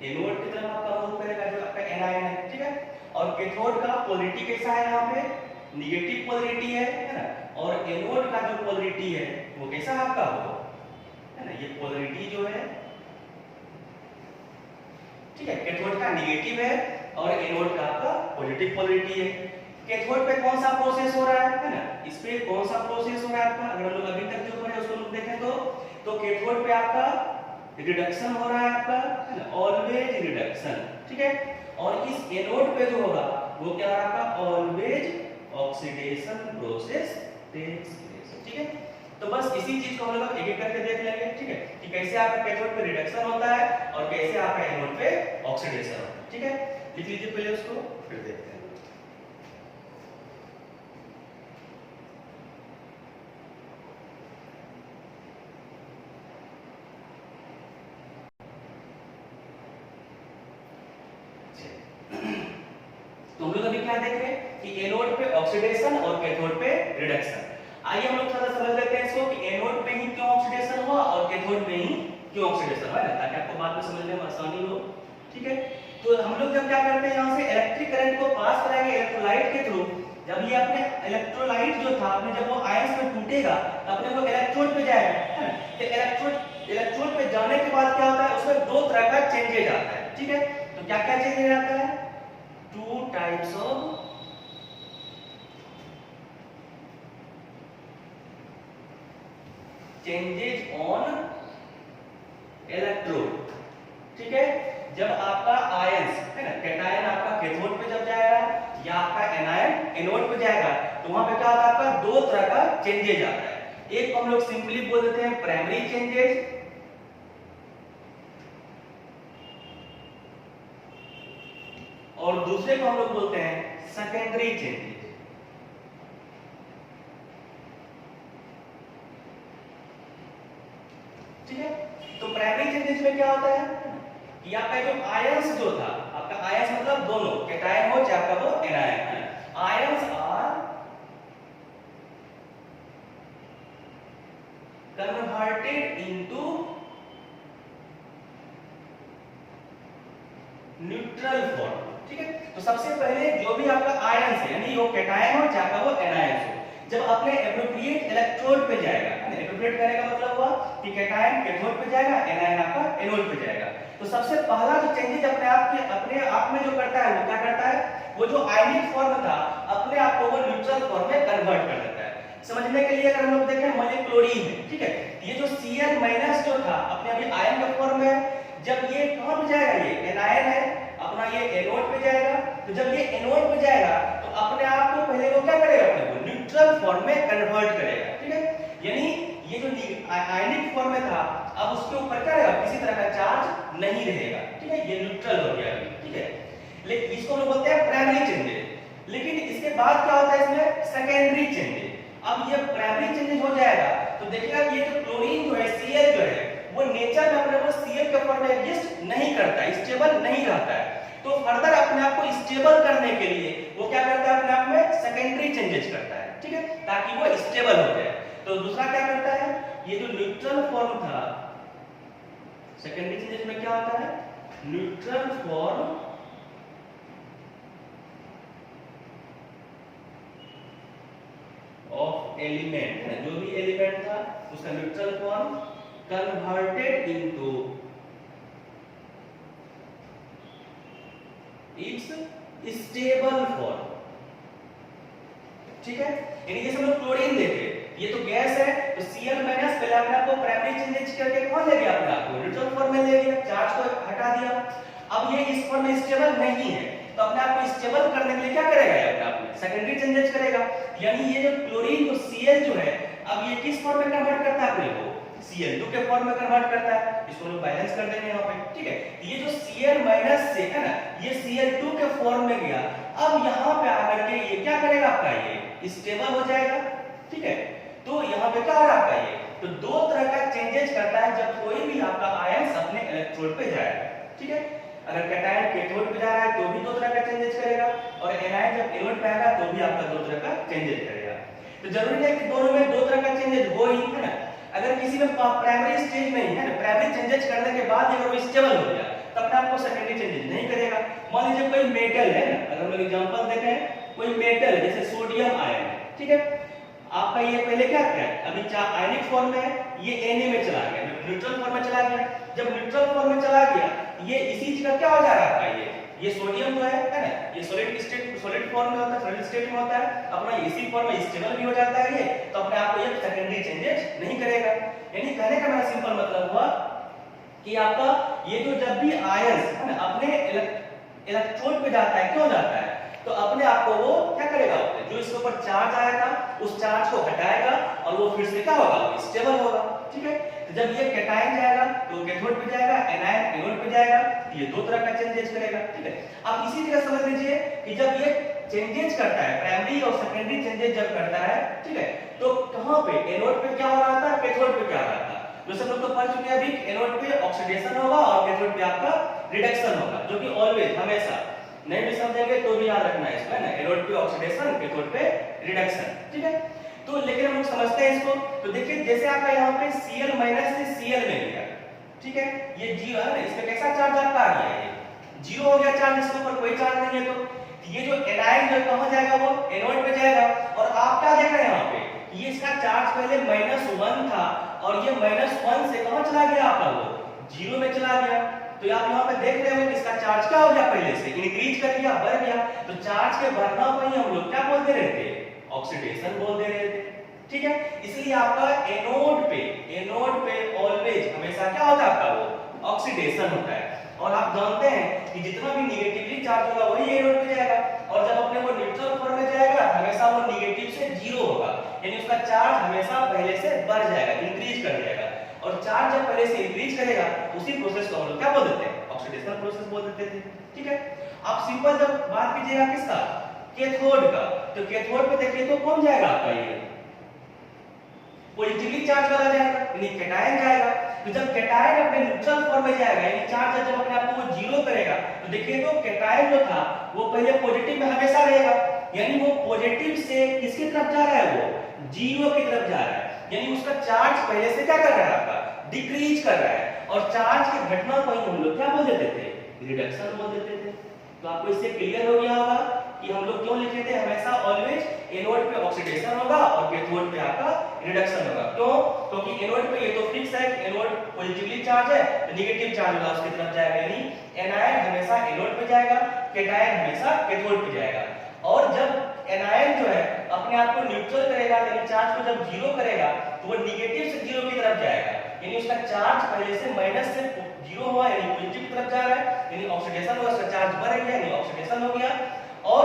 एनोड की तरफ आपका मूव करेगा, जो आपका एनायन है, ठीक है। और कैथोड का पोलैरिटी कैसा है, यहाँ पे नेगेटिव पोलैरिटी है ना, और एनोड का जो पोलैरिटी है वो कैसा आपका हो, है ना, ये पोलैरिटी जो है, ठीक है, कैथोड का नेगेटिव है और एनोड का आपका पॉजिटिव पोलैरिटी है। कैथोड पे कौन सा प्रोसेस हो रहा है ना, इस पे कौन सा प्रोसेस हो रहा है आपका, अगर हम लोग अभी तक जो पढ़े उसको लोग देखें तो कैथोड पे आपका रिडक्शन हो रहा है आपका, है ना, ऑलवेज रिडक्शन, ठीक है। और इस एनोड पे जो होगा वो क्या है आपका, always oxidation process takes place, ठीक है। तो बस इसी चीज को हम लोग एक एक करके देख लेंगे, ठीक है, कि कैसे आपका कैथोड पे रिडक्शन होता है और कैसे आपका एनोड पे ऑक्सीडेशन होता है, ठीक है। लिख लीजिए पहले उसको, फिर देखते हैं। तो हम लोग अभी क्या देख रहे हैं कि एनोड पे ऑक्सीडेशन और कैथोड पे रिडक्शन। आइए हम लोग थोड़ा समझ लेते हैं इसको कि एनोड पे ही क्यों ऑक्सीडेशन हुआ और कैथोड पे ही क्यों ऑक्सीडेशन हुआ, ताकि आपको बाद में समझने में आसानी हो, ठीक है। तो हम लोग जब क्या करते हैं, यहाँ से इलेक्ट्रिक करंट को पास कराएंगे इलेक्ट्रोलाइट के थ्रू, जब ये अपने इलेक्ट्रोलाइट जो था अपने जब वो आयंस में टूटेगा अपने वो इलेक्ट्रोड पे जाएगा, है ना। तो इलेक्ट्रोड पे जाने के बाद क्या होता है, उसमें दो तरह का चेंजेज आता है, ठीक है। तो क्या क्या चेंजेज आता है, two types of changes on electrode, ठीक है। जब आपका आयंस है ना, कैटायन आपका कैथोड पे जब जाएगा या आपका एनायन एनोड पे जाएगा तो वहां पे क्या होता है, आपका दो तरह का चेंजेज आता है। एक को हम लोग सिंपली बोल देते हैं प्राइमरी चेंजेज और दूसरे को हम लोग बोलते हैं सेकेंडरी चेंजेज, ठीक है। तो प्राइमरी चेंजेज में क्या होता है कि आपका जो आयंस जो था, आपका आयंस मतलब दोनों कैटायन हो चाहे आपका वो एनायन है, ions are converted into neutral form, ठीक है। तो सबसे पहले जो भी आपका आयंस है यानी वो कैटायन हो चाहे वो एनायन हो, जब अपने एप्रोप्रिएट इलेक्ट्रोड पे जाएगा, एप्रोप्रिएट करने का मतलब हुआ कि कैटायन कैथोड पे जाएगा, एनायन आपका एनोड पे जाएगा। तो सबसे पहला जो चेंजेज अपने आप में जो करता है वो क्या करता है, वो जो आयनिक फॉर्म था अपने आप को वो न्यूट्रल फॉर्म में कन्वर्ट कर देता है। समझने के लिए अगर हम लोग देखें मॉलिक्यूलर क्लोरीन है, ठीक है, ये जो Cl- जो था अपने अभी आयन का फॉर्म में, जब ये कहां पे जाएगा, ये एनायन है अपना, ये एनोड पे जाएगा। तो जब ये एनोड पे जाएगा तो अपने आप को पहले वो क्या करेगा, अपने को न्यूट्रल फॉर्म में कन्वर्ट करेगा, ठीक है। यानी ये जो आयनिक फॉर्म में था अब उसके ऊपर क्या रहेगा, किसी तरह का चार्ज नहीं रहेगा, ठीक है, ये न्यूट्रल हो गया, ठीक है। लेकिन इसको हम बोलते हैं प्राइमरी चेंजेज। लेकिन इसके बाद क्या होता है इसमें सेकेंडरी चेंजेज। अब ये प्राइमरी चेंजेज हो जाएगा तो देखिएगा ये जो क्लोरीन जो है Cl जो है वो नेचर में अपने को Cl के फॉर्म में एग्जिस्ट नहीं करता है, स्टेबल नहीं रहता है। तो फर्दर अपने आप को स्टेबल करने के लिए वो क्या करता है, अपने आप में सेकेंडरी चेंजेस करता है, ठीक है, ताकि वो स्टेबल हो जाए। तो दूसरा क्या करता है, ये जो न्यूट्रल फॉर्म था, सेकेंडरी चेंजेस में क्या होता है, न्यूट्रल फॉर्म ऑफ एलिमेंट, जो भी एलिमेंट था उसका neutral form converted into its stable form, ठीक है। यानी जैसे हम लोग क्लोरीन देखे, ये तो गैस है तो Cl- पहले अपने आप को प्राइमरी चेंजेज करके कौन ले गया, अपने आप को न्यूट्रल फॉर्म में ले गया, चार्ज को हटा दिया। अब ये इस फॉर्म में स्टेबल नहीं है तो अपने आप को स्टेबल करने के लिए क्या करेगा, ये अपने आप में सेकेंडरी चेंजेज करेगा। यानी ये जो क्लोरीन को Cl जो है अब ये किस फॉर्म में कन्वर्ट करता है, अपने को Cl2 के फॉर्म में कन्वर्ट करता है। इसको लोग बैलेंस कर देंगे यहाँ पे, ठीक है। ये जो Cl- से है ना, ये Cl2 के फॉर्म में गया। अब यहाँ पे आकर के ये क्या करेगा, आपका ये स्टेबल हो जाएगा, ठीक है। तो यहाँ पे क्या हो रहा है ये, तो दो तरह का चेंजेस करता है जब कोई भी आपका आयंस अपने इलेक्ट्रोड पे जाएगा, ठीक है। अगर कैटायन कैथोड पे जा रहा है तो भी दो तरह का चेंजेस करेगा, और एनायन जब एनोड पे आएगा तो भी आपका दो तरह का चेंजेस करेगा। तो जरूरी नहीं कि दोनों में दो तरह का चेंजेस हो ही, है ना। अगर किसी में प्राइमरी स्टेज में ही है ना, प्राइमरी चेंजेस करने के बाद अगर वो स्टेबल हो गया तब तक आपको सेकेंडरी चेंजेस नहीं करेगा। मान लीजिए कोई मेटल है ना, अगर हम लोग एग्जांपल देखें, कोई मेटल जैसे सोडियम आयन, ठीक है, आपका ये पहले क्या है, अभी आयनिक फॉर्म में है, ये Na में चला गया, न्यूट्रल फॉर्म में चला गया। जब न्यूट्रल फॉर्म में चला गया, ये इसी चीज का क्या हो जा रहा है आपका, ये सोडियम जो है ना, ये सॉलिड स्टेट, सॉलिड फॉर्म में होता है, सॉलिड स्टेट में होता है, अपना इसी फॉर्म में स्टेबल भी हो जाता है ये, तो अपने आप को ये सेकेंडरी चेंजेस नहीं करेगा। यानी कहने का मेरा सिंपल मतलब हुआ कि आपका ये जो जब भी आयंस है ना अपने इलेक्ट्रोड पे जाता है, क्यों जाता है, तो अपने आप को वो क्या करेगा, जो इसके ऊपर चार्ज आया था उस चार्ज को हटाएगा और वो फिर से क्या होगा, स्टेबल होगा, ठीक है। तो जब ये कैटायन जाएगा तो कैथोड पे जाएगा, एनायन एनोड पे जाएगा, तो ये दो तरह का चेंजेस करेगा, ठीक है। आप इसी तरह समझ लीजिए कि जब ये चेंजेस करता है, प्राइमरी और सेकेंडरी चेंजेस जब करता है, ठीक है, तो कहां पे, एनोड पे क्या हो रहा था, कैथोड पे क्या हो रहा था। तो सब लोग तो पढ़ चुके हैं अभी, एनोड पे ऑक्सीडेशन होगा और कैथोड पे आपका रिडक्शन होगा, जो कि ऑलवेज हमेशा, नहीं भी समझेंगे तो भी याद रखना है इसमें ना, एनोड पे ऑक्सीडेशन, कैथोड पे रिडक्शन, ठीक है। तो लेकिन हम लोग समझते हैं इसको, तो देखिए जैसे आपका यहाँ पे Cl माइनस से Cl में गया, ठीक है, ये जीरो है ना, इसमें कैसा चार्ज आपका आ गया, ये जीरो हो गया चार्ज, इसके ऊपर कोई चार्ज नहीं है, तो ये जो एनायन जो कहां जाएगा, वो एनोड पे जाएगा। और आप क्या देख रहे हैं यहाँ पे, ये इसका चार्ज पहले -1 था और ये -1 से कहां चला गया आपका, वो जीरो में चला गया। तो आप यहाँ पे देख रहे हो कि इसका चार्ज क्या हो गया, पहले से इंक्रीज कर गया, बढ़ गया। तो चार्ज के बढ़ना को ही हम लोग क्या बोलते रहते हैं, ऑक्सीडेशन बोल दे रहे थे, ठीक है। इसलिए आपका एनोड पे ऑलवेज हमेशा क्या होता है आपका, वो ऑक्सीडेशन होता है। और आप जानते हैं कि जितना भी नेगेटिवली चार्ज होगा वही एनोड पे जाएगा, और जब अपने वो न्यूट्रल फॉर्म में जाएगा हमेशा वो नेगेटिव से जीरो होगा, यानी उसका चार्ज हमेशा पहले से बढ़ जाएगा, इंक्रीज कर जाएगा। और चार्ज जब पहले से इंक्रीज करेगा उसी प्रोसेस को हम लोग क्या बोल देते हैं, ऑक्सीडेशन प्रोसेस बोल देते थे, ठीक है। आप सिंपल जब बात कीजिएगा किसका, कैथोड का, तो कैथोड पे देखिए तो कौन जाएगा आपका, ये पॉजिटिवली चार्ज वाला जाएगा, यानी कैटायन जाएगा। तो जब कैटायन अपने न्यूट्रल फॉर्म में जाएगा, यानी चार्ज जब अपने आप को वो जीरो करेगा, तो देखिए तो कैटायन जो था वो पहले पॉजिटिव में हमेशा रहेगा, यानी वो पॉजिटिव से किसकी तरफ जा रहा है, वो जीरो की तरफ जा रहा है, यानी उसका चार्ज पहले से क्या कर रहा है आपका, डिक्रीज कर रहा है। और चार्ज की घटना को ही हम लोग क्या बोल देते थे, रिडक्शन बोल देते थे। तो आपको इससे क्लियर हो गया होगा कि हम लोग क्यों लिखे थे हमेशा ऑलवेज एनोड पे ऑक्सीडेशन होगा और कैथोड पे आपका रिडक्शन होगा। क्यों, क्योंकि एनोड पे ये तो फिक्स है कि एनोड पॉजिटिवली चार्ज है तो नेगेटिव चार्ज वाला उसकी तरफ जाएगा, यानी एनायन हमेशा एनोड पे जाएगा, कैटायन हमेशा कैथोड पे जाएगा। और जब एनायन जो है अपने आप को न्यूट्रल करेगा, यानी चार्ज को जब जीरो करेगा तो वो नेगेटिव से जीरो की तरफ जाएगा, यानी उसका चार्ज पहले से माइनस से जीरो हुआ यानी पॉजिटिव की तरफ जा रहा है, यानी ऑक्सीडेशन हुआ, उसका चार्ज बढ़ गया यानी ऑक्सीडेशन हो गया। और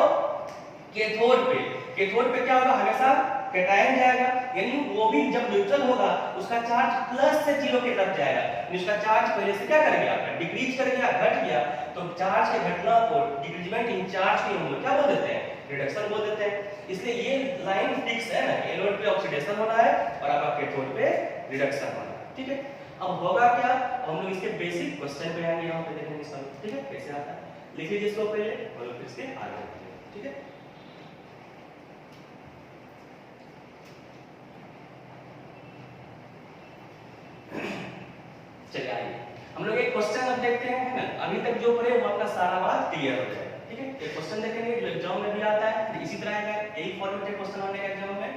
कैथोड पे क्या होगा, हमेशा कैटायन जाएगा, यानी वो भी जब न्यूट्रल होगा उसका चार्ज प्लस से जीरो की तरफ जाएगा, यानी उसका चार्ज पहले से क्या कर गया, डिक्रीज कर गया, घट गया। तो चार्ज के घटना को, डिक्रीजमेंट इन चार्ज के हम लोग क्या बोल देते हैं, रिडक्शन बोल देते हैं। इसलिए ये लाइन फिक्स है ना, एनोड पे ऑक्सीडेशन होना है और आपका कैथोड पे रिडक्शन होना है, ठीक है। अब होगा क्या, हम लोग इसके बेसिक क्वेश्चन पे आएंगे, यहाँ पे देखेंगे सब, ठीक है, कैसे आता है। लिख लीजिए इसको पहले और फिर इसके आगे, ठीक है। चलिए आइए हम लोग एक क्वेश्चन अब देखते हैं, है ना। अभी तक जो पढ़े वो अपना सारा बात क्लियर हो जाए, ठीक है। एक क्वेश्चन देखेंगे जो एग्जाम में भी आता है, इसी तरह का यही फॉर्मेट है क्वेश्चन आने का एग्जाम में।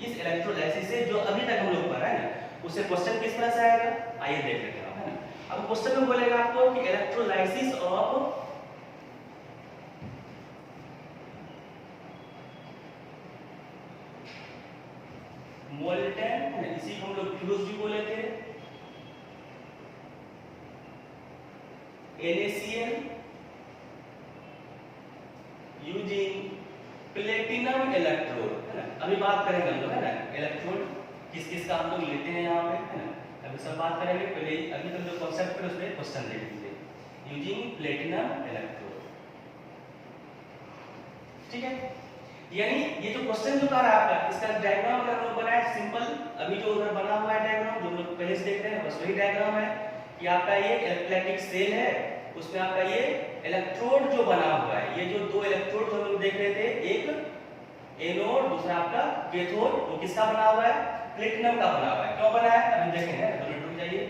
इस इलेक्ट्रोलाइसिस से जो अभी तक हम लोग पढ़ा है ना, उससे क्वेश्चन किस तरह से आएगा, आइए देख लेते हैं, है ना। अब क्वेश्चन में बोलेगा आपको कि इलेक्ट्रोलाइसिस ऑफ मोल्टेन, इसी को हम लोग फ्यूज भी बोले थे, NaCl यूजिंग प्लेटिनम इलेक्ट्रोड, है ना। अभी बात करेंगे हम लोग, है ना, इलेक्ट्रोड किस किस का हम लोग लेते हैं यहाँ पे, है ना। अभी सब बात करेंगे, पहले अभी तक जो कॉन्सेप्ट पर उसमें क्वेश्चन देख लीजिए, यूजिंग प्लेटिनम इलेक्ट्रोड, ठीक है। यानी ये जो क्वेश्चन जो कर रहा है आपका, इसका डायग्राम अगर हम लोग बनाए सिंपल, अभी जो उधर बना हुआ है डायग्राम जो हम लोग पहले से देख रहे हैं बस वही डायग्राम है कि आपका ये इलेक्ट्रोलाइटिक सेल है, उसमें आपका ये इलेक्ट्रोड जो बना हुआ है, ये जो दो इलेक्ट्रोड हम लोग देख रहे थे, एक एनोड दूसरा आपका कैथोड, वो किसका बना हुआ है? प्लेटिनम का बना हुआ है। क्यों बना है अभी देखेंगे, तो रुक जाइए।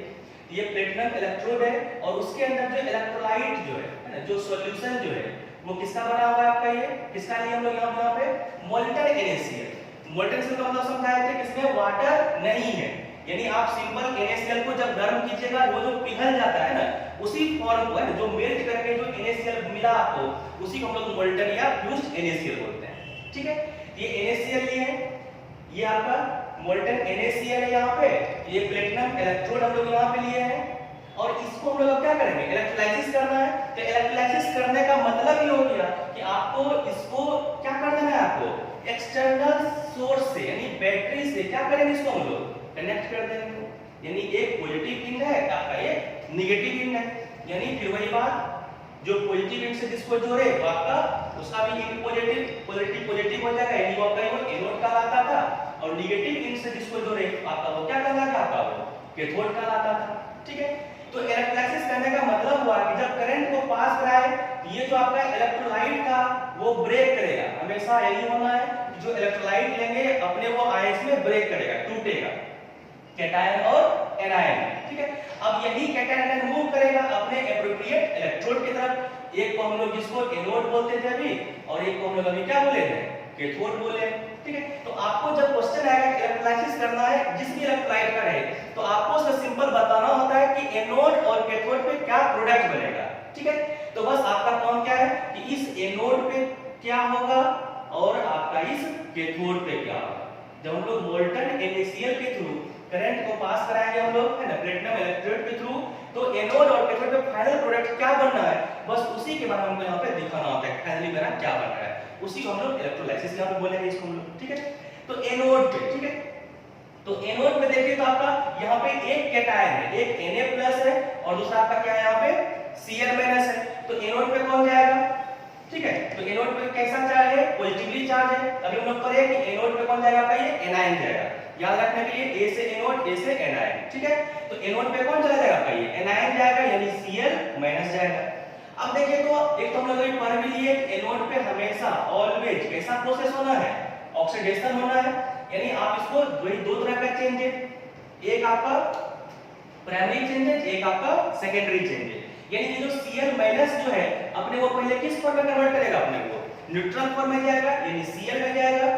ये प्लेटिनम इलेक्ट्रोड है और उसके अंदर जो इलेक्ट्रोलाइट जो है ना, जो सॉल्यूशन जो है वो किसका बना हुआ है आपका? ये किसका लिए हम लोग यहाँ पे मोल्टन NaCl। मोल्टन से तो मतलब समझाए थे कि इसमें वाटर नहीं है, यानी आप सिंपल NaCl को जब गर्म कीजिएगा वो जो पिघल जाता है ना, उसी फॉर्म को है ना, जो मेल्ट करके जो NaCl मिला आपको, उसी को हम लोग मोल्टन या फ्यूज्ड NaCl बोलते हैं। ठीक है, ये NaCl लिए है, ये आपका मोल्टन NaCl है यहाँ पे, ये प्लेटिनम इलेक्ट्रोड हम लोग यहाँ पे लिए हैं और इसको हम लोग क्या करेंगे? इलेक्ट्रोलाइसिस करना है। तो इलेक्ट्रोलाइसिस करने का मतलब ये हो गया कि आपको इसको क्या कर देना है? आपको एक्सटर्नल सोर्स से यानी बैटरी से क्या करेंगे? इसको हम लोग कनेक्ट कर देंगे, यानी एक पॉजिटिव पिन है आपका, ये नेगेटिव पिन है, यानी फिर वही बात, जो पॉजिटिव पिन से जिसको जोड़े वो आपका उसका भी इन पॉजिटिव पॉजिटिव हो जाएगा, यानी वो आपका वो एनोड कहलाता था, और नेगेटिव पिन से जिसको जोड़े आपका वो क्या कहलाता? आपका वो कैथोड कहलाता था। ठीक है, तो इलेक्ट्रोलाइसिस करने का मतलब हुआ कि जब करंट को पास कराए, ये जो आपका इलेक्ट्रोलाइट था वो ब्रेक करेगा, हमेशा यही होना है कि जो इलेक्ट्रोलाइट लेंगे अपने वो आयंस में ब्रेक करेगा, टूटेगा, कैटायन और एनायन। ठीक है, अब यही कैटायन एनायन मूव करेगा अपने एप्रोप्रिएट इलेक्ट्रोड की तरफ। एक को हम लोग जिसको एनोड बोलते थे अभी, और एक को हम लोग अभी क्या बोले थे? कैथोड बोले। ठीक है, तो आपको जब क्वेश्चन आएगा कि इलेक्ट्रोलाइसिस करना है जिस भी इलेक्ट्रोलाइट का रहे, तो आपको उसका सिंपल बताना होता है कि एनोड और कैथोड पे क्या प्रोडक्ट बनेगा। ठीक है, तो बस आपका काम क्या है कि इस एनोड पे क्या होगा और आपका इस कैथोड पे क्या होगा। जब हम लोग मोल्टन NaCl के थ्रू करंट को पास कराएंगे हम लोग है ना, प्लेटिनम इलेक्ट्रोड के थ्रू, तो एनोड और कैथोड पे फाइनल प्रोडक्ट क्या बनना है, बस उसी के बारे में हमको यहाँ पे दिखाना होता है, फाइनली मेरा क्या बन रहा है, उसी को हम लोग इलेक्ट्रोलाइसिस यहाँ पे बोलेंगे इसको हम लोग। ठीक है, तो एनोड पे, ठीक है, तो एनोड में देखिए तो आपका यहाँ पे एक कैटायन है, एक Na+ है और दूसरा आपका क्या है यहाँ पे Cl- है, तो एनोड पे कौन जाएगा? ठीक है, तो एनोड पे कैसा चार्ज है? पॉजिटिवली चार्ज है। अभी हम लोग पढ़े कि एनोड पे कौन जाएगा? आपका ये एनायन जाएगा, याद रखने के लिए A से एनोड, A से एनायन। ठीक है, तो एनोड पे कौन चला जाएगा? आपका ये एनायन जाएगा, यानी Cl- जाएगा। अब देखिए तो एक तो हम लोग अभी पढ़ भी लिए एनोड पे हमेशा ऑलवेज कैसा प्रोसेस होना है? ऑक्सीडेशन होना है, यानी आप इसको दो तरह का चेंज है, एक आपका प्राइमरी चेंजेस, एक आपका सेकेंडरी चेंजेस। यानी ये जो Cl- जो है अपने को पहले किस फॉर्म में कन्वर्ट करेगा? अपने को न्यूट्रल फॉर्म में जाएगा, यानी Cl में जाएगा,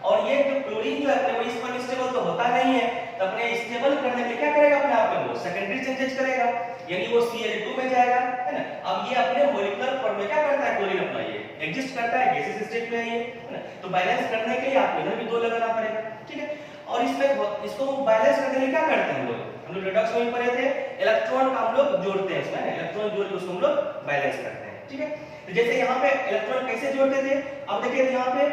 और ये जो क्लोरीन जो है अपने को इस फॉर्म स्टेबल तो होता नहीं है, तो अपने स्टेबल करने के लिए क्या करेगा? अपने आप को सेकेंडरी चेंजेस करेगा, यानी वो Cl2 में जाएगा, है ना। अब ये अपने मॉलिक्यूलर फॉर्म में क्या करता है? क्लोरीन अपना ये एग्जिस्ट करता है, गैसेस स्टेट में है ये, है ना। तो बैलेंस करने के लिए आपको इधर भी 2 लगाना पड़ेगा। ठीक है, और इसमें इसको बैलेंस करने के लिए क्या करते हैं हम लोग रिडक्स में पढ़े थे, इलेक्ट्रॉन का हम लोग जोड़ते हैं इसमें, इलेक्ट्रॉन जोड़ के उसको हम लोग बैलेंस करते हैं। ठीक है, तो जैसे यहाँ पे इलेक्ट्रॉन कैसे जोड़ते थे, अब देखिए यहाँ पे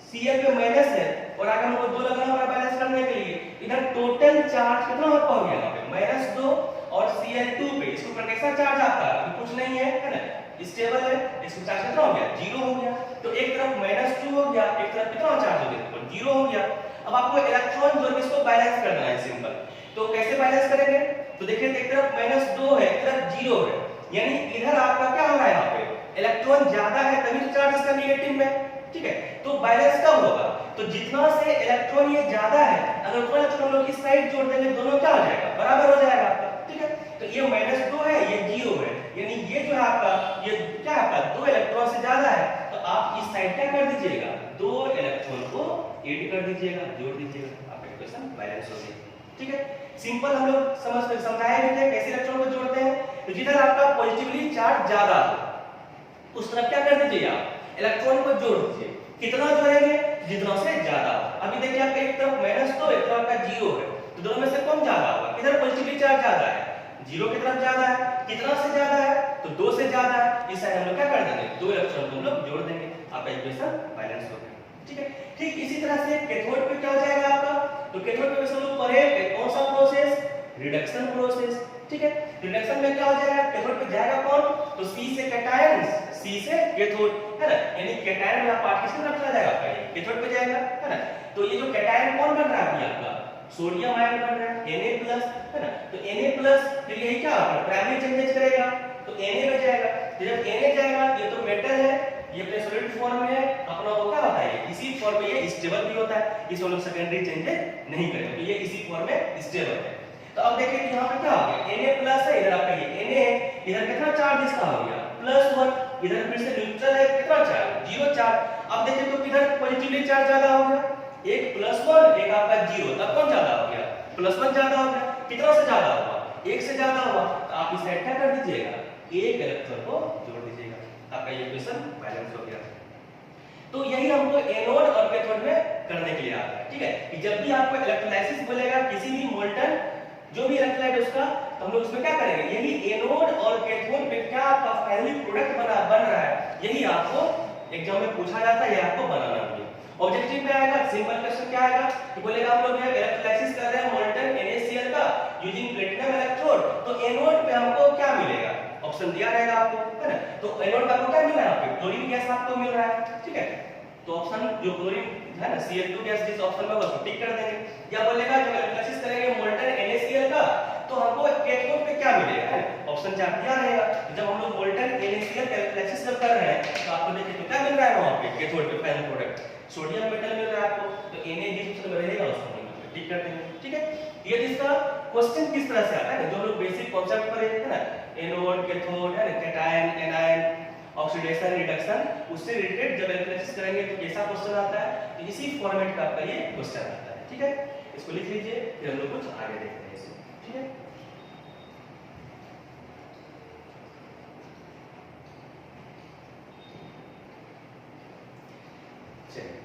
Cl पे माइनस है और आगे हमको 2 लगाना पड़ा बैलेंस करने के लिए, इधर टोटल चार्ज कितना आपका हो गया? यहाँ पे -2 और Cl2 पे इसके ऊपर कैसा चार्ज आता है? अभी कुछ नहीं है ना, स्टेबल है, इसका चार्ज कितना हो गया? 0 हो गया। तो एक तरफ -2 हो गया, एक तरफ कितना चार्ज हो गया? तो 0 हो गया। अब आपको इलेक्ट्रॉन जोड़ के इसको बैलेंस करना है सिंपल, तो कैसे बैलेंस करेंगे? तो देखिए एक तरफ -2 है, एक तरफ 0 है, यानी इधर आपका क्या हो रहा है? यहाँ पे इलेक्ट्रॉन ज्यादा है तभी तो चार्ज इसका नेगेटिव में। ठीक है, तो बैलेंस कब होगा? तो जितना से इलेक्ट्रॉन ये ज्यादा है, अगर कोई इलेक्ट्रॉन लोग इस साइड जोड़ देंगे, दोनों क्या हो जाएगा? बराबर हो जाएगा आपका। ठीक है, तो ये -2 है, ये 0 है, यानी ये जो है आपका ये क्या है? आपका 2 इलेक्ट्रॉन से ज्यादा है, तो आप इस साइड क्या कर दीजिएगा? 2 इलेक्ट्रॉन को ऐड कर दीजिएगा, जोड़ दीजिएगा, आपका इक्वेशन बैलेंस हो गई। ठीक है, सिंपल हम लोग समझाए भी थे कैसे इलेक्ट्रॉन को जोड़ते हैं। तो जिधर आपका पॉजिटिवली चार्ज ज्यादा हो उस तरफ क्या कर दीजिए? आप इलेक्ट्रॉन को जोड़ दीजिए। कितना जोड़ेंगे? जितना से ज्यादा। अभी देखिए आपका एक तरफ -2 एक तरफ का 0 है, तो दोनों में से कौन ज्यादा होगा? इधर पॉजिटिवली चार्ज ज्यादा है, 0 की तरफ ज्यादा है, कितना से ज्यादा है? तो 2 से ज्यादा है, इस साइड हम लोग क्या कर देंगे? 2 इलेक्ट्रॉन को हम लोग जोड़ देंगे, आपका इक्वेशन बैलेंस हो गया। ठीक है, ठीक इसी तरह से कैथोड पे क्या हो जाएगा आपका? तो कैथोड पे हम लोग पढ़े कौन सा प्रोसेस? Reduction process. ठीक है। रिडक्शन में क्या हो जाएगा, कैथोड पे जाएगा कौन, तो C से कैटायन, C से कैथोड, है ना, यानी कैटायन वाला पार्ट किसमें रखा जाएगा आपका, ये कैथोड पे जाएगा, है ना। तो ये जो कैटायन कौन बन रहा है अभी आपका, सोडियम आयन बन रहा है Na+, है ना। तो Na+, फिर यही क्या प्राइमरी चेंजेस करेगा तो Na में जाएगा। तो जब Na जाएगा, ये तो मेटल है, ये अपने सॉलिड फॉर्म में अपना वो क्या होता है, इसी फॉर्म में ये स्टेबल भी होता है, इस वाले सेकेंडरी चेंजेस नहीं करेगा, तो ये इसी फॉर्म में स्टेबल है। तो अब देखिए कि यहाँ पे क्या हो गया, Na+ है, इधर आपका ये Na, इधर कितना चार्ज इसका हो गया +1, इधर फिर से न्यूट्रल है, कितना चार्ज 0 चार्ज। अब देखिए तो किधर पॉजिटिवली चार्ज ज्यादा हो गया, एक +1 एक आपका 0, तब कौन ज्यादा हो गया, +1 ज्यादा हो गया, कितना से ज्यादा हुआ, 1 से ज्यादा हुआ। तो आप इसे क्या कर दीजिएगा, एक इलेक्ट्रॉन को जोड़ दीजिएगा, आपका ये इक्वेशन बैलेंस हो गया। तो यही हमको एनोड और कैथोड में करने के लिए आता है, ठीक है। कि जब भी आपको इलेक्ट्रोलाइसिस बोलेगा किसी भी मोल्टन जो भी इलेक्ट्रोलाइट उसका, तो हम लोग उसमें क्या करेंगे, यही एनोड और कैथोड में क्या आपका फाइनली प्रोडक्ट बन रहा है, यही आपको एग्जाम में पूछा जाता है, ये आपको बनाना है। ऑब्जेक्टिव में आएगा, सिंपल क्वेश्चन क्या आएगा कि बोलेगा हम लोग ये इलेक्ट्रोलाइसिस कर रहे हैं मोल्टन NaCl का यूजिंग प्लेटिनम इलेक्ट्रोड, तो एनोड पे हमको क्या मिलेगा, ऑप्शन दिया रहेगा आपको, है ना। तो एनोड पे आपको क्या मिल रहा है, आपको क्लोरीन गैस आपको मिल रहा है, ठीक है। तो ऑप्शन जो क्लोरीन है ना Cl2 गैस जिस ऑप्शन में होगा उसको टिक कर देंगे। या बोलेगा जब इलेक्ट्रोलाइसिस करेंगे मोल्टन NaCl का, तो हमको कैथोड पे क्या मिलेगा, है ऑप्शन 4 दिया रहेगा। जब हम लोग मोल्टन NaCl का इलेक्ट्रोलाइसिस जब कर रहे हैं, तो आपको देखिए तो क्या मिल रहा है वहां पे कैथोड पे फाइनल प्रोडक्ट सोडियम मेटल मिल रहा है आपको, तो Na जिस ऑप्शन में रहेगा उसको टिक कर देंगे, ठीक है। ये इसका क्वेश्चन किस तरह से आता है, जो लोग बेसिक कांसेप्ट पढ़े हैं ना, एनोड कैथोड है ना, कैटायन एनायन ऑक्सीडेशन रिडक्शन, उससे रिलेटेड जब इलेक्ट्रोलाइसिस करेंगे तो कैसा क्वेश्चन आता है, तो इसी फॉर्मेट का आपका ये क्वेश्चन आता है, ठीक है। इसको लिख लीजिए, फिर हम लोग कुछ आगे देखते हैं इसको, ठीक है। चलिए,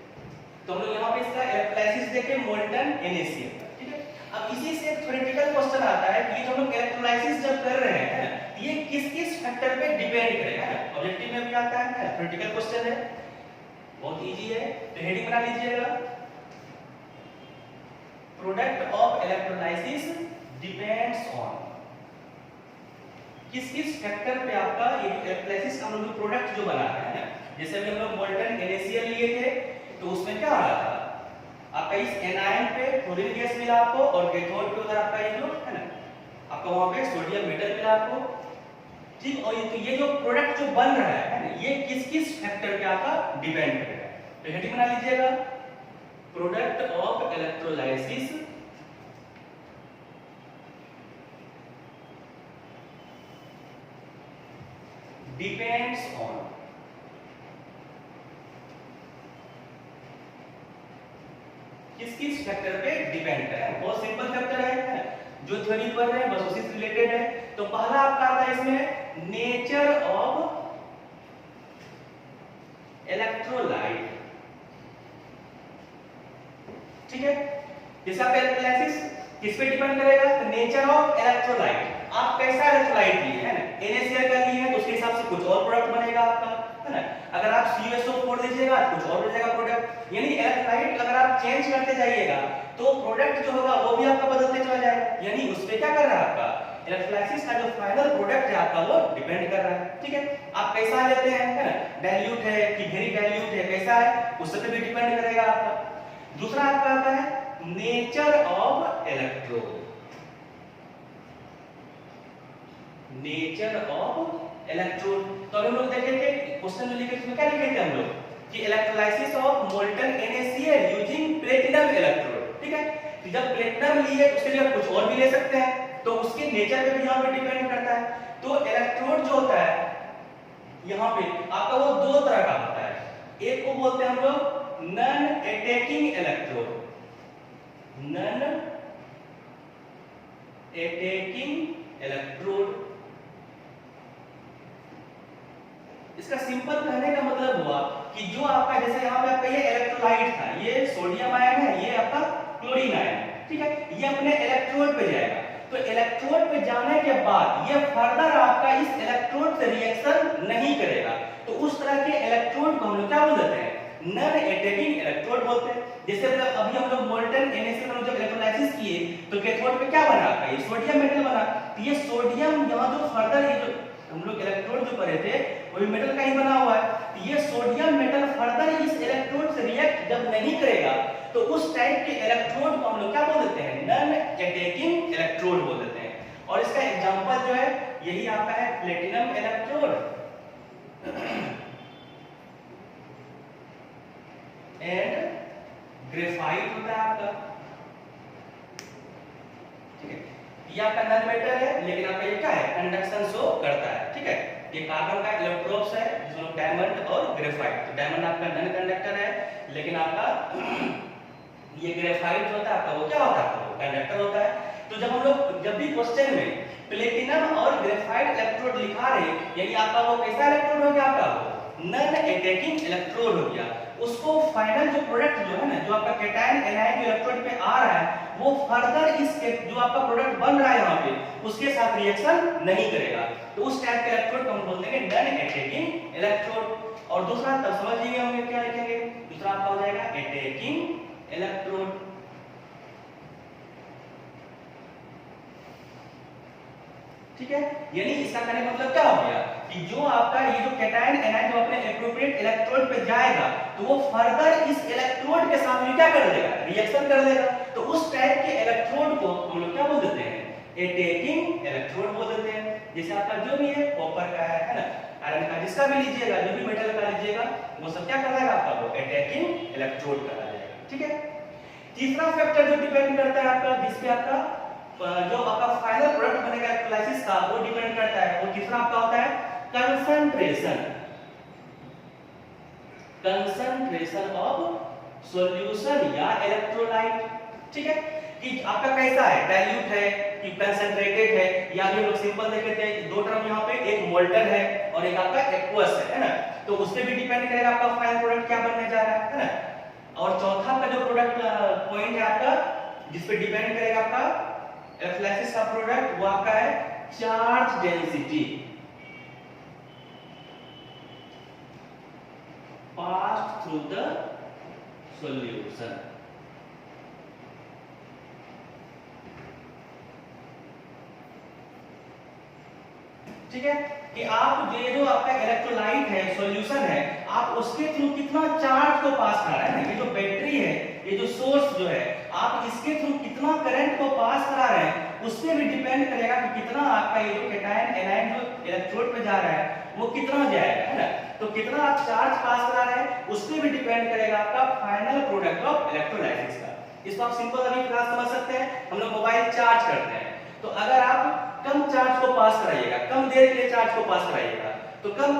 तो हम लोग यहाँ पे इसका इलेक्ट्रोलाइसिस देखे मोल्टन NaCl, ठीक है। अब इसी से एक थ्योरेटिकल क्वेश्चन आता है कि जो हम इलेक्ट्रोलाइसिस जब कर रहे हैं ये किस-किस फैक्टर पे डिपेंड करेगा, है ऑब्जेक्टिव में भी आता है, थ्योरेटिकल क्वेश्चन है, बहुत इजी है। तो हेडिंग बना लीजिएगा, product of electrolysis depends on, किस-किस फैक्टर पे आपका ये इलेक्ट्रोलाइसिस का हम लोग प्रोडक्ट जो बना है ना, जैसे अभी हम लोग मोल्टन NaCl लिए थे, तो उसमें क्या आ रहा था आपका, इस एनायन पे क्लोरीन गैस मिला आपको, और कैथोड पे उधर आपका ये जो है ना आपका वहां पे सोडियम मेटल मिला आपको, ठीक। और ये जो प्रोडक्ट जो बन रहा है ना, ये किस-किस फैक्टर पे आपका डिपेंड करेगा। तो हेडिंग बना लीजिएगा, product of electrolysis depends on, किस-किस फैक्टर पे डिपेंड करेगा। बहुत सिंपल फैक्टर है, जो थ्योरी पढ़ रहे हैं बस उसी से रिलेटेड है। तो पहला आपका आता है इसमें नेचर ऑफ इलेक्ट्रोलाइट, ठीक है। जैसे आप इलेक्ट्रोलाइसिस किस पे डिपेंड करेगा, तो नेचर ऑफ इलेक्ट्रोलाइट, आप कैसा इलेक्ट्रोलाइट लिए है ना, NaCl का लिए है तो उसके हिसाब से कुछ और प्रोडक्ट बनेगा आपका, है ना। अगर आप CuSO4 दीजिएगा कुछ और हो जाएगा प्रोडक्ट, यानी इलेक्ट्रोलाइट अगर आप चेंज करते जाइएगा तो प्रोडक्ट जो होगा वो भी आपका बदलते चला जाएगा, यानी उस पे क्या कर रहा है आपका इलेक्ट्रोलाइसिस का जो फाइनल प्रोडक्ट है आपका वो डिपेंड कर रहा है, ठीक है। आप कैसा लेते हैं, है ना, डाइल्यूट है कि वेरी डाइल्यूट है, कैसा है उस पे भी डिपेंड करेगा आपका। दूसरा आपका आता है nature of electrode, nature of electrode. तो हम लोग देखेंगे क्वेश्चन में लिखे इसमें क्या लिखे थे हम लोग कि electrolysis of molten NaCl using platinum electrode, ठीक है। तो जब प्लेटिनम लिए उसके लिए कुछ और भी ले सकते हैं, तो उसके नेचर पे भी यहाँ पे डिपेंड करता है। तो इलेक्ट्रोड जो होता है यहाँ पे आपका वो दो तरह का होता है, एक को बोलते हैं हम लोग non attacking electrode, non attacking electrode. इसका सिंपल कहने का मतलब हुआ कि जो आपका जैसे यहाँ पे आपका ये इलेक्ट्रोलाइट था, ये सोडियम आयन है, ये आपका क्लोरीन आयन है, ठीक है। ये अपने इलेक्ट्रोड पे जाएगा, तो इलेक्ट्रोड पे जाने के बाद ये फर्दर आपका इस इलेक्ट्रोड से रिएक्शन नहीं करेगा, तो उस तरह के इलेक्ट्रोड को हम लोग क्या बोल देते हैं, नॉन अटैकिंग इलेक्ट्रोड बोलते हैं। जैसे मतलब अभी हम लोग मोल्टन NaCl में जब इलेक्ट्रोलाइसिस किए तो कैथोड पे क्या बना आपका, ये सोडियम मेटल बना। तो ये सोडियम यहाँ जो फर्दर ये जो हम लोग इलेक्ट्रोड जो पढ़े थे वो भी मेटल का ही बना हुआ है। तो ये सोडियम मेटल फर्दर इस इलेक्ट्रोड से रिएक्ट जब नहीं करेगा तो उस टाइप के इलेक्ट्रोड को हम लोग क्या बोल देते हैं, नॉन अटैकिंग इलेक्ट्रोड बोल देते हैं। और इसका एग्जांपल जो है यही आपका है प्लेटिनम इलेक्ट्रोड एंड ग्रेफाइट होता है आपका, ठीक है। ये आपका नॉन मेटल है लेकिन आपका ये क्या है, कंडक्शन शो करता है, ठीक है। ये कार्बन का इलेक्ट्रोड्स है जिसमें डायमंड और ग्रेफाइट। तो डायमंड आपका नॉन कंडक्टर है लेकिन आपका ये ग्रेफाइट होता है आपका वो क्या होता है, वो कंडक्टर होता है। तो जब हम लोग जब भी क्वेश्चन में प्लेटिनम और ग्रेफाइट इलेक्ट्रोड लिखा रहे यानी आपका वो कैसा इलेक्ट्रोड हो गया, आपका वो नॉन अटैकिंग इलेक्ट्रोड हो गया। उसको फाइनल जो प्रोडक्ट जो है ना, जो आपका कैटायन एनायन जो इलेक्ट्रोड पे आ रहा है वो फर्दर इस जो आपका प्रोडक्ट बन रहा है यहाँ पे उसके साथ रिएक्शन नहीं करेगा। तो उस टाइप के इलेक्ट्रोड को हम बोलते हैं नॉन अटैकिंग इलेक्ट्रोड। और दूसरा तब समझिए हम क्या लिखेंगे, दूसरा आपका हो जाएगा अटैकिंग इलेक्ट्रोड, ठीक है। यानी इसका कहने का मतलब क्या हो गया कि जो आपका ये जो कैटायन एनायन जो अपने एप्रोप्रिएट इलेक्ट्रोड पे जाएगा तो वो फर्दर इस इलेक्ट्रोड के साथ क्या कर देगा, रिएक्शन कर देगा। तो उस टाइप के इलेक्ट्रोड को हम लोग क्या बोल देते हैं, अटैकिंग इलेक्ट्रोड बोल देते हैं। जैसे आपका जो भी है कॉपर का है ना, आयरन का, जिसका भी लीजिएगा, जो भी मेटल का लीजिएगा वो सब क्या कराएगा आपका, वो अटैकिंग इलेक्ट्रोड कराएगा, ठीक है। तीसरा फैक्टर जो डिपेंड करता है आपका, जिसपे आपका जो आपका फाइनल प्रोडक्ट बनेगा इलेक्ट्रोलाइसिस का, वो डिपेंड करता है, वो तीसरा आपका होता है कंसंट्रेशन, कंसंट्रेशन ऑफ सॉल्यूशन या इलेक्ट्रोलाइट, ठीक है। कि आपका कैसा है, डाइल्यूट है कि कंसंट्रेटेड है, या भी लोग सिंपल देख लेते हैं, दो टर्म यहाँ पे, एक मोल्टन है और एक आपका एक्वस है ना। तो उसपे भी डिपेंड करेगा आपका फाइनल प्रोडक्ट क्या बनने जा रहा है ना। और चौथा का जो प्रोडक्ट पॉइंट है आपका, जिसपे डिपेंड करेगा आपका इलेक्ट्रोलाइसिस का प्रोडक्ट, वो आपका है charge density passed through the solution, ठीक है। कि आप ये जो आपका इलेक्ट्रोलाइट है, सॉल्यूशन है, आप उसके थ्रू कितना चार्ज को पास करा रहे हैं। ये जो बैटरी है, ये जो सोर्स जो है, आप इसके थ्रू कितना करंट को पास करा रहे हैं उस पे भी डिपेंड करेगा कि कितना आपका ये जो कैटायन एनायन जो इलेक्ट्रोड पे जा रहा है वो कितना जाएगा, है ना। तो कितना आप चार्ज पास करा रहे हैं उस पे भी डिपेंड करेगा आपका फाइनल प्रोडक्ट ऑफ इलेक्ट्रोलाइसिस का। इसको आप सिंपल अभी क्लास समझ सकते हैं। हम लोग मोबाइल चार्ज करते हैं, तो अगर आप कम चार्ज को पास कराइएगा, कम देर के लिए चार्ज को पास कराइएगा, तो कम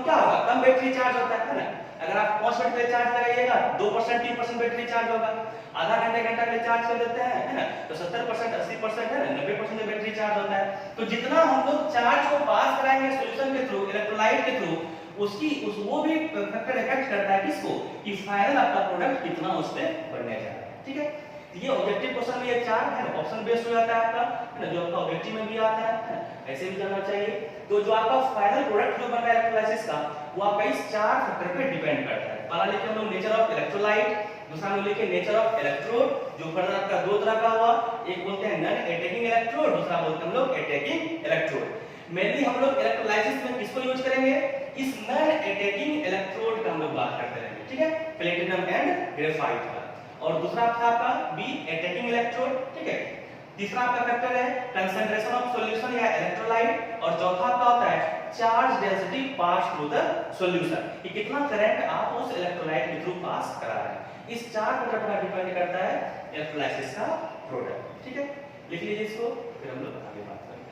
क्या होगा, कम बैटरी चार्ज होता है ना। अगर आप 5 मिनट के लिए चार्ज लगाइएगा 2% 3% बैटरी चार्ज होगा। आधा घंटा के लिए चार्ज कर देते हैं, है ना, तो 70% 80% है ना, 90% बैटरी चार्ज होता है। तो जितना हम लोग चार्ज को पास कराएंगे सॉल्यूशन के थ्रू, इलेक्ट्रोलाइट के थ्रू, वो भी फैक्टर इफेक्ट करता है किसको, कि फाइनल आपका प्रोडक्ट कितना उस पे बनने जा रहा है, ठीक है। ये ऑब्जेक्टिव क्वेश्चन में ये 4 है ना, ऑप्शन बेस्ड हो जाता है आपका, है ना, जो आपका ऑब्जेक्टिव में भी आता है, ऐसे भी जाना चाहिए। तो जो आपका फाइनल प्रोडक्ट जो बन रहा है इलेक्ट्रोलाइसिस का, वो आपका इस 4 फैक्टर पे डिपेंड करता है। पहला लिखे हम लोग नेचर ऑफ इलेक्ट्रोलाइट, दूसरा हम लोग लिखे नेचर ऑफ इलेक्ट्रोड, जो फर्दर आपका दो तरह का हुआ, एक बोलते हैं नॉन अटैकिंग इलेक्ट्रोड, दूसरा बोलते हैं हम लोग अटैकिंग इलेक्ट्रोड। मेनली हम लोग इलेक्ट्रोलाइसिस में किसको यूज करेंगे, इस नॉन अटैकिंग इलेक्ट्रोड का हम लोग बात करते रहेंगे, ठीक है, प्लेटिनम एंड ग्रेफाइट का। और दूसरा था आपका बी अटैकिंग इलेक्ट्रोड, ठीक है। तीसरा आपका फैक्टर है कंसंट्रेशन ऑफ सॉल्यूशन या इलेक्ट्रोलाइट, और चौथा आपका होता है charge density pass through the solution, कि कितना करंट आप उस इलेक्ट्रोलाइट के थ्रू पास करा रहे हैं। इस 4 फैक्टर पर डिपेंड करता है इलेक्ट्रोलाइसिस का प्रोडक्ट, ठीक है। लिख लीजिए इसको, फिर हम लोग आगे बात करते हैं।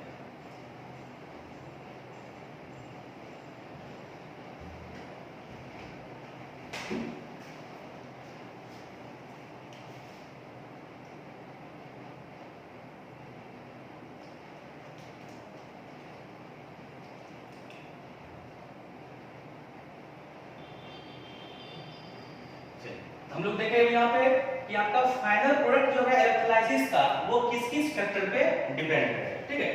हम लोग देखें यहाँ पे कि आपका फाइनल प्रोडक्ट जो है इलेक्ट्रोलाइसिस का, वो किस किस फैक्टर पे डिपेंड है, ठीक है।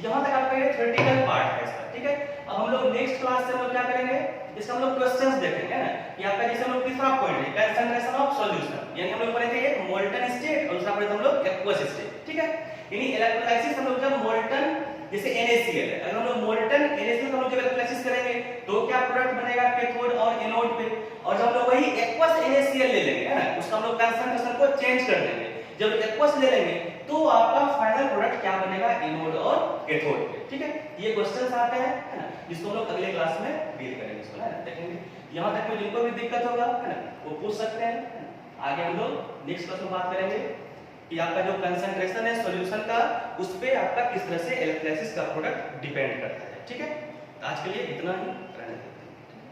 यहाँ तक आपका ये थ्योरेटिकल पार्ट है इसका, ठीक है। अब हम लोग नेक्स्ट क्लास से हम लोग क्या करेंगे, इसका हम लोग क्वेश्चंस देखेंगे ना कि आपका जैसे हम लोग तीसरा पॉइंट है कंसंट्रेशन ऑफ सॉल्यूशन, यानी हम लोग पढ़े थे एक मोल्टन स्टेट और दूसरा पढ़े थे हम लोग एक्वस स्टेट, ठीक है। यानी इलेक्ट्रोलाइसिस हम लोग जब मोल्टन जैसे NaCl है, अगर हम लोग मोल्टन NaCl हम लोग जब इलेक्ट्रोलाइसिस करेंगे तो क्या प्रोडक्ट बनेगा कैथोड और एनोड पे, और जब हम लोग वही एक्वस NaCl ले लेंगे है ना, उसका हम लोग कंसंट्रेशन को चेंज कर देंगे, जब एक्वस ले लेंगे तो आपका फाइनल प्रोडक्ट क्या बनेगा एनोड और कैथोड पे, ठीक है। ये क्वेश्चंस आते हैं है ना, जिसको हम लोग अगले क्लास में डील करेंगे, इसको है ना देखेंगे। यहां तक में जिनको भी दिक्कत होगा है ना वो पूछ सकते हैं, है ना? आगे हम लोग नेक्स्ट क्लास में बात करेंगे कि आपका जो कंसंट्रेशन है सॉल्यूशन का उस पे आपका किस तरह से इलेक्ट्रोलाइसिस का प्रोडक्ट डिपेंड करता है, ठीक है। आज के लिए इतना ही।